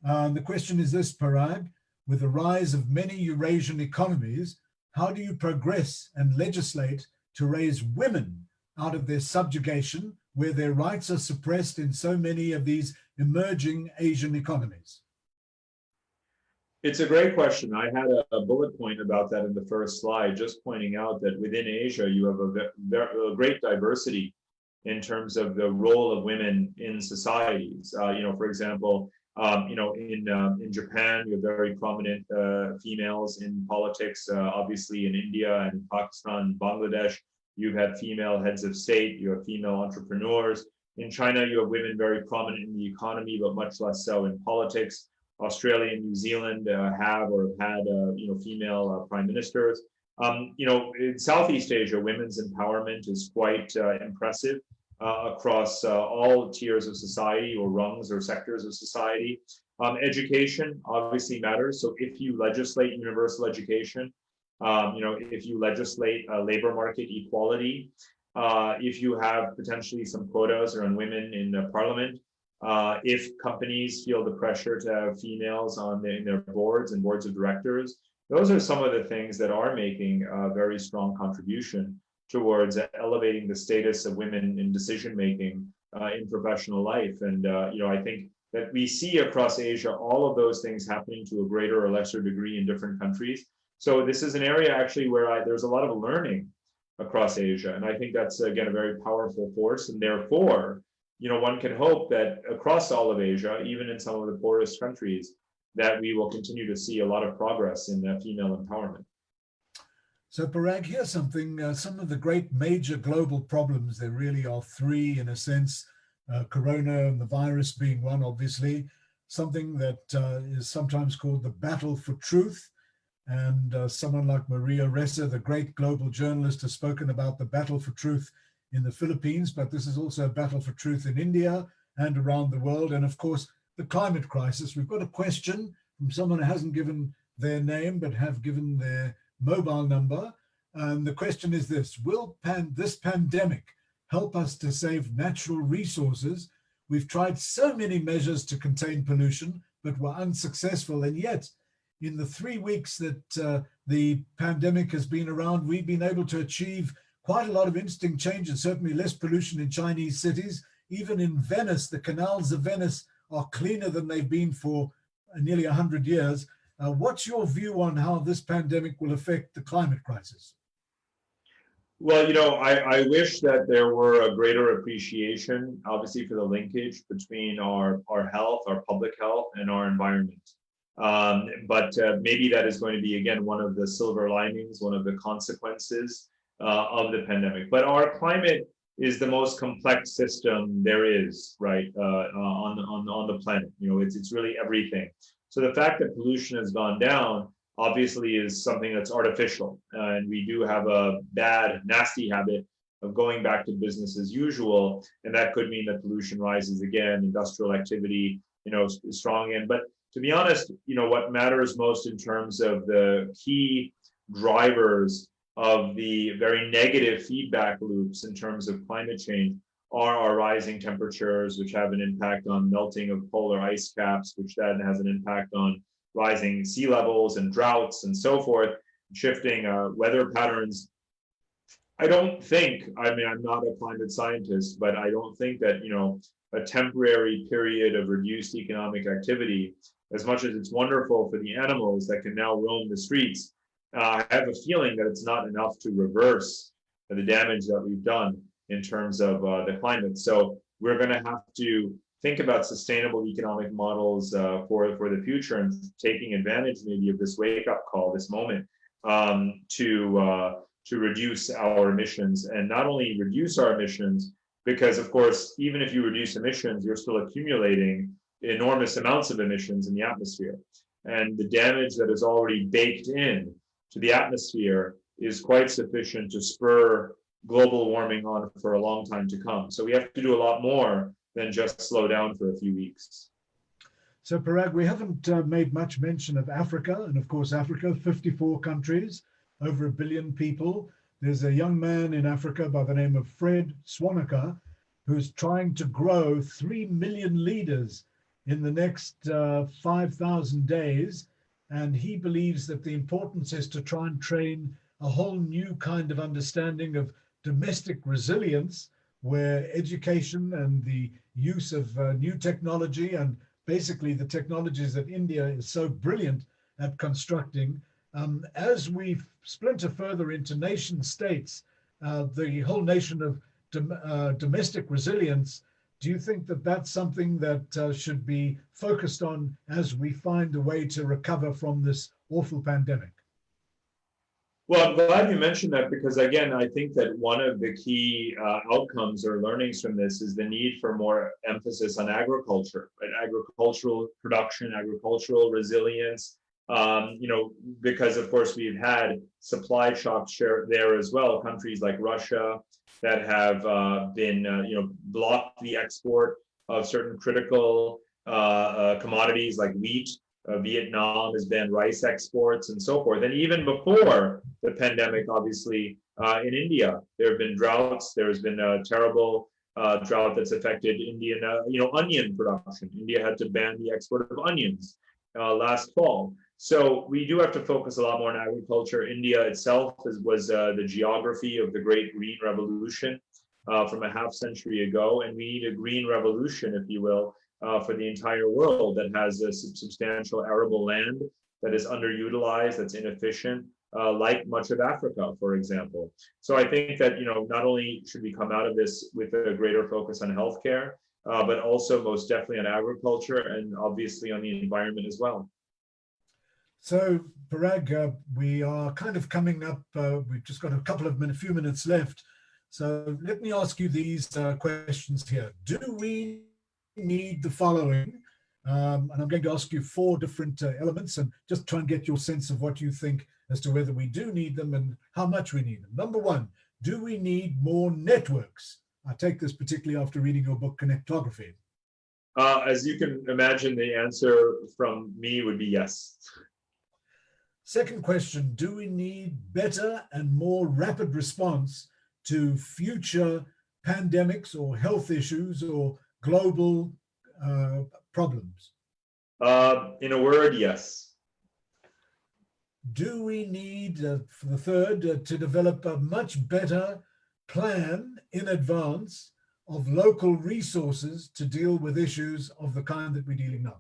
The question is this, Parag: with the rise of many Eurasian economies, how do you progress and legislate to raise women out of their subjugation, where their rights are suppressed in so many of these emerging Asian economies? It's a great question. I had a bullet point about that in the first slide, just pointing out that within Asia, you have a great diversity in terms of the role of women in societies. For example, in Japan, you have very prominent females in politics. Obviously, in India and in Pakistan, Bangladesh, you've had female heads of state. You have female entrepreneurs. In China, you have women very prominent in the economy, but much less so in politics. Australia and New Zealand have or have had female prime ministers. In Southeast Asia, women's empowerment is quite impressive across all tiers of society or rungs or sectors of society. Education obviously matters. So if you legislate universal education, if you legislate labor market equality, if you have potentially some quotas around women in parliament, if companies feel the pressure to have females in their boards and boards of directors, those are some of the things that are making a very strong contribution towards elevating the status of women in decision making in professional life. And I think that we see across Asia all of those things happening to a greater or lesser degree in different countries. So this is an area actually where there's a lot of learning across Asia, and I think that's again a very powerful force. And therefore, one can hope that across all of Asia, even in some of the poorest countries, that we will continue to see a lot of progress in female empowerment. So Parag, here's something, some of the great major global problems, there really are three in a sense, Corona and the virus being one, obviously, something that is sometimes called the battle for truth. And someone like Maria Ressa, the great global journalist, has spoken about the battle for truth in the Philippines, but this is also a battle for truth in India and around the world. And of course, the climate crisis. We've got a question from someone who hasn't given their name, but have given their mobile number. And the question is this: will this pandemic help us to save natural resources? We've tried so many measures to contain pollution, but were unsuccessful. And yet, in the 3 weeks that the pandemic has been around, we've been able to achieve quite a lot of interesting changes, certainly less pollution in Chinese cities. Even in Venice, the canals of Venice are cleaner than they've been for nearly 100 years. What's your view on how this pandemic will affect the climate crisis? Well, I wish that there were a greater appreciation, obviously, for the linkage between our health, our public health, and our environment. But maybe that is going to be, again, one of the silver linings, one of the consequences of the pandemic. But our climate is the most complex system there is, right, on the planet. It's really everything. So the fact that pollution has gone down obviously is something that's artificial, and we do have a bad, nasty habit of going back to business as usual, and that could mean that pollution rises again, industrial activity, is strong again. But to be honest, what matters most in terms of the key drivers of the very negative feedback loops in terms of climate change are our rising temperatures, which have an impact on melting of polar ice caps, which then has an impact on rising sea levels and droughts and so forth, shifting weather patterns. I'm not a climate scientist, but I don't think that, a temporary period of reduced economic activity, as much as it's wonderful for the animals that can now roam the streets, I have a feeling that it's not enough to reverse the damage that we've done in terms of the climate. So we're going to have to think about sustainable economic models for the future, and taking advantage maybe of this wake-up call, this moment, to reduce our emissions, and not only reduce our emissions, because of course, even if you reduce emissions, you're still accumulating enormous amounts of emissions in the atmosphere. And the damage that is already baked in to the atmosphere is quite sufficient to spur global warming on for a long time to come. So we have to do a lot more than just slow down for a few weeks. So Parag, we haven't made much mention of Africa. And of course, Africa, 54 countries, over 1 billion people. There's a young man in Africa by the name of Fred Swanepoel, who's trying to grow 3 million leaders in the next 5,000 days. And he believes that the importance is to try and train a whole new kind of understanding of domestic resilience, where education and the use of new technology, and basically the technologies that India is so brilliant at constructing. As we splinter further into nation states, the whole notion of domestic resilience, do you think that that's something that should be focused on as we find a way to recover from this awful pandemic? Well, I'm glad you mentioned that because, again, I think that one of the key outcomes or learnings from this is the need for more emphasis on agriculture, right? Agricultural production, agricultural resilience. Because of course we've had supply shocks there as well. Countries like Russia that have blocked the export of certain critical commodities like wheat. Vietnam has banned rice exports and so forth. And even before the pandemic, obviously, in India, there have been droughts. There's been a terrible drought that's affected Indian, onion production. India had to ban the export of onions last fall. So we do have to focus a lot more on agriculture. India itself was the geography of the Great Green Revolution from a half century ago. And we need a green revolution, if you will, for the entire world that has a substantial arable land that is underutilized, that's inefficient, like much of Africa, for example. So I think that, not only should we come out of this with a greater focus on healthcare, but also most definitely on agriculture and obviously on the environment as well. So, Parag, we are kind of coming up, we've just got a few minutes left. So let me ask you these questions here. Do we need the following? And I'm going to ask you 4 different elements and just try and get your sense of what you think as to whether we do need them and how much we need them. Number 1, do we need more networks? I take this particularly after reading your book, Connectography. As you can imagine, the answer from me would be yes. Second question, do we need better and more rapid response to future pandemics or health issues or global problems? In a word, yes. Do we need, for the third, to develop a much better plan in advance of local resources to deal with issues of the kind that we're dealing now?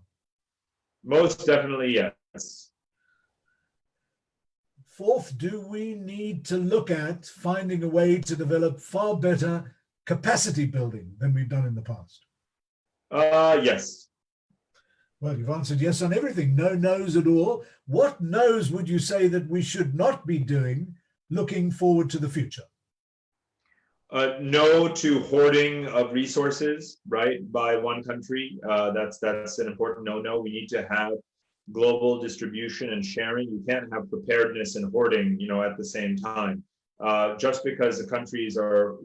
Most definitely, yes. Fourth, do we need to look at finding a way to develop far better capacity building than we've done in the past? Yes. Well, you've answered yes on everything. No no's at all. What no's would you say that we should not be doing looking forward to the future? No to hoarding of resources, right, by one country. That's an important no-no. We need to have global distribution and sharing. You can't have preparedness and hoarding, at the same time. Just because the countries are,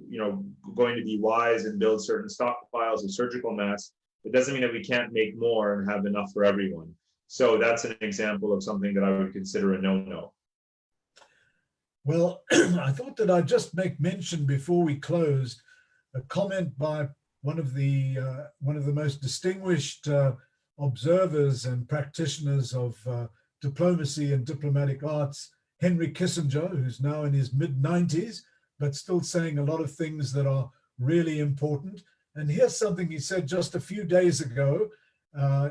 going to be wise and build certain stockpiles of surgical masks, it doesn't mean that we can't make more and have enough for everyone. So that's an example of something that I would consider a no-no. Well, I thought that I'd just make mention before we close a comment by one of the most distinguished observers and practitioners of diplomacy and diplomatic arts, Henry Kissinger, who's now in his mid-90s, but still saying a lot of things that are really important. And here's something he said just a few days ago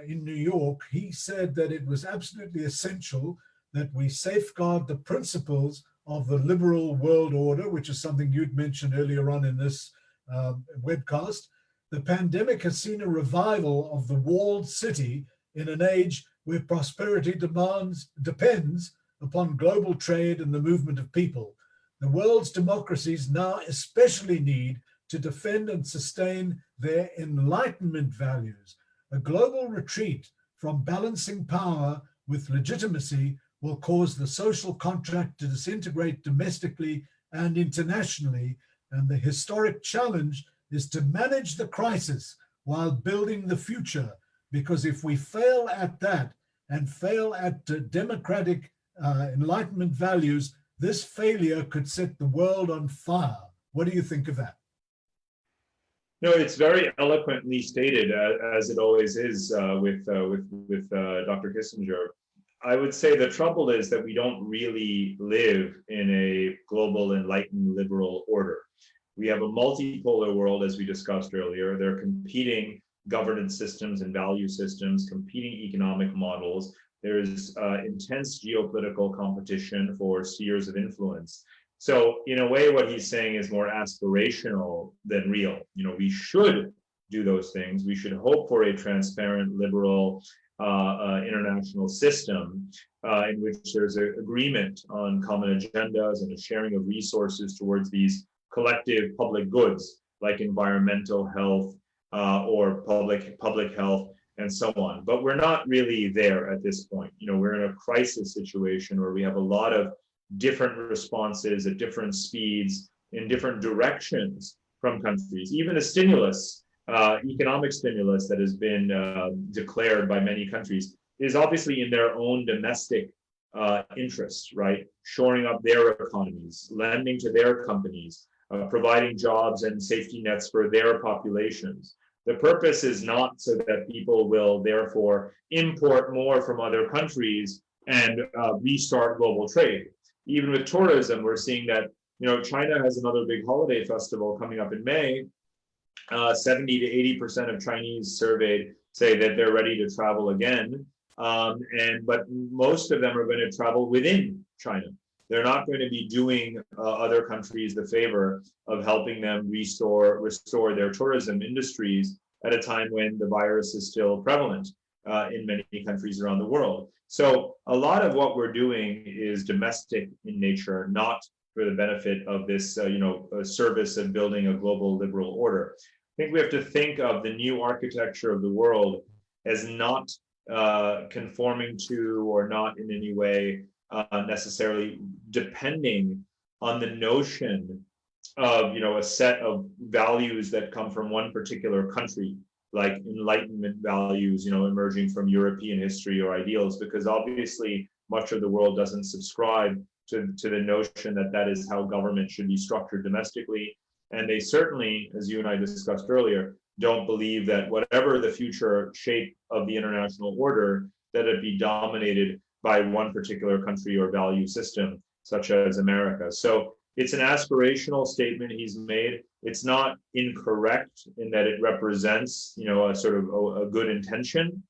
in New York. He said that it was absolutely essential that we safeguard the principles of the liberal world order, which is something you'd mentioned earlier on in this webcast. The pandemic has seen a revival of the walled city in an age where prosperity depends upon global trade and the movement of people. The world's democracies now especially need to defend and sustain their Enlightenment values. A global retreat from balancing power with legitimacy will cause the social contract to disintegrate domestically and internationally, and the historic challenge is to manage the crisis while building the future, because if we fail at that and fail at democratic Enlightenment values, this failure could set the world on fire. What do you think of that? No, it's very eloquently stated, as it always is with Dr. Kissinger. I would say the trouble is that we don't really live in a global, enlightened, liberal order. We have a multipolar world, as we discussed earlier. There are competing governance systems and value systems, competing economic models. There's intense geopolitical competition for spheres of influence. So in a way, what he's saying is more aspirational than real. We should do those things. We should hope for a transparent, liberal international system in which there's an agreement on common agendas and a sharing of resources towards these collective public goods like environmental health or public health and so on. But we're not really there at this point. We're in a crisis situation where we have a lot of different responses at different speeds in different directions from countries. Even a stimulus, economic stimulus that has been declared by many countries is obviously in their own domestic interests, right? Shoring up their economies, lending to their companies, providing jobs and safety nets for their populations. The purpose is not so that people will therefore import more from other countries and restart global trade. Even with tourism, we're seeing that China has another big holiday festival coming up in May. 70 to 80% of Chinese surveyed say that they're ready to travel again, but most of them are going to travel within China. They're not going to be doing other countries the favor of helping them restore their tourism industries at a time when the virus is still prevalent in many countries around the world. So a lot of what we're doing is domestic in nature, not for the benefit of this, service of building a global liberal order. I think we have to think of the new architecture of the world as not conforming to or not in any way necessarily depending on the notion of a set of values that come from one particular country, like Enlightenment values, emerging from European history or ideals, because obviously much of the world doesn't subscribe to the notion that that is how government should be structured domestically. And they certainly, as you and I discussed earlier, don't believe that whatever the future shape of the international order, that it be dominated by one particular country or value system, such as America. So it's an aspirational statement he's made. It's not incorrect in that it represents, a sort of a good intention,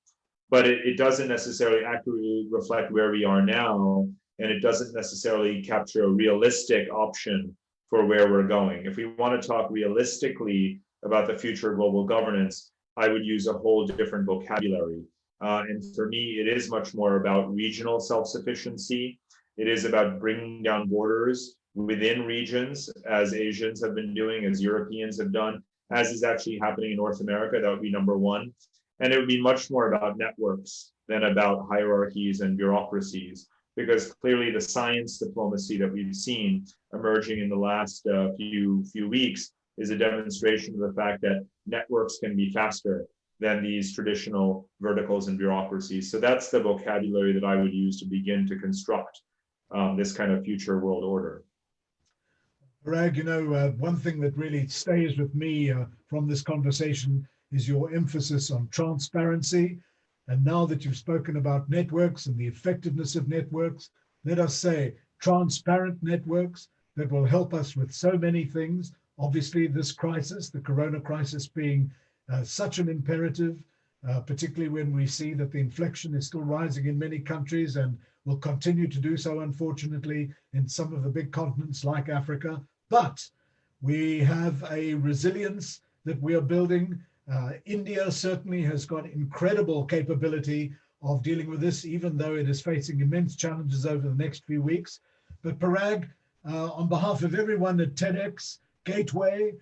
but it doesn't necessarily accurately reflect where we are now, and it doesn't necessarily capture a realistic option for where we're going. If we want to talk realistically about the future of global governance, I would use a whole different vocabulary. And for me, it is much more about regional self-sufficiency. It is about bringing down borders within regions, as Asians have been doing, as Europeans have done, as is actually happening in North America. That would be number one. And it would be much more about networks than about hierarchies and bureaucracies, because clearly the science diplomacy that we've seen emerging in the last few weeks is a demonstration of the fact that networks can be faster than these traditional verticals and bureaucracies. So that's the vocabulary that I would use to begin to construct this kind of future world order. Parag, one thing that really stays with me from this conversation is your emphasis on transparency. And now that you've spoken about networks and the effectiveness of networks, let us say transparent networks that will help us with so many things. Obviously, this crisis, the corona crisis, being such an imperative, particularly when we see that the inflation is still rising in many countries and will continue to do so, unfortunately, in some of the big continents like Africa. But we have a resilience that we are building. India certainly has got incredible capability of dealing with this, even though it is facing immense challenges over the next few weeks. But Parag, on behalf of everyone at TedXGateway,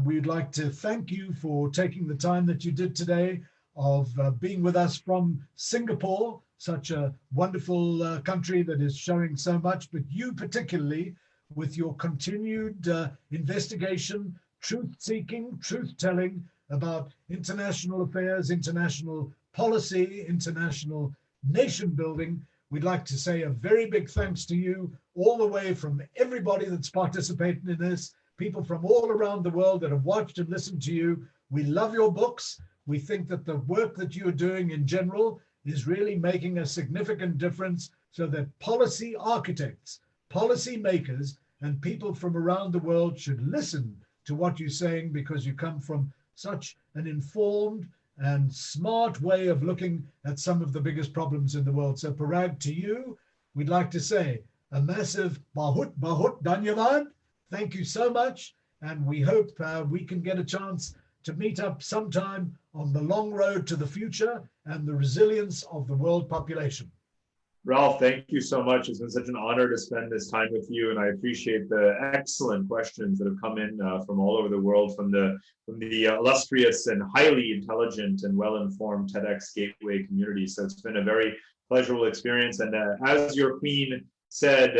we'd like to thank you for taking the time that you did today of being with us from Singapore, such a wonderful country that is showing so much, but you particularly with your continued investigation, truth-seeking, truth-telling about international affairs, international policy, international nation building. We'd like to say a very big thanks to you all the way from everybody that's participating in this, people from all around the world that have watched and listened to you. We love your books. We think that the work that you're doing in general is really making a significant difference so that policy architects, policy makers, and people from around the world should listen to what you're saying, because you come from such an informed and smart way of looking at some of the biggest problems in the world. So Parag, to you, we'd like to say a massive bahut dhanyavad. Thank you so much. And we hope we can get a chance to meet up sometime on the long road to the future and the resilience of the world population. Ralph, thank you so much. It's been such an honor to spend this time with you, and I appreciate the excellent questions that have come in from all over the world, from the illustrious and highly intelligent and well-informed TEDx Gateway community. So it's been a very pleasurable experience. And as your queen said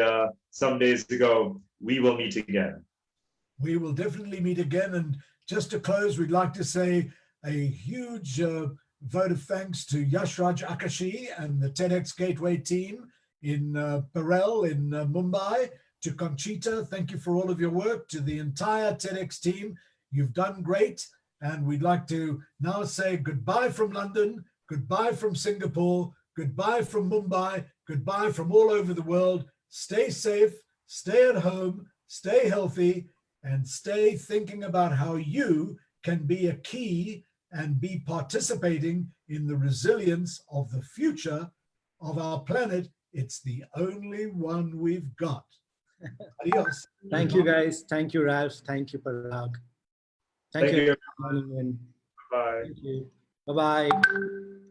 some days ago, we will meet again. We will definitely meet again. And just to close, we'd like to say a huge vote of thanks to Yashraj Akashi and the TEDx Gateway team in Parel in Mumbai, to Conchita, thank you for all of your work, to the entire TEDx team, you've done great. And we'd like to now say goodbye from London, goodbye from Singapore, goodbye from Mumbai, goodbye from all over the world. Stay safe, stay at home, stay healthy, and stay thinking about how you can be a key and be participating in the resilience of the future of our planet. It's the only one we've got. Adios. Thank you, guys. Thank you, Ralph. Thank you, Parag. Thank you you. for joining in. Bye. Thank you. Bye-bye.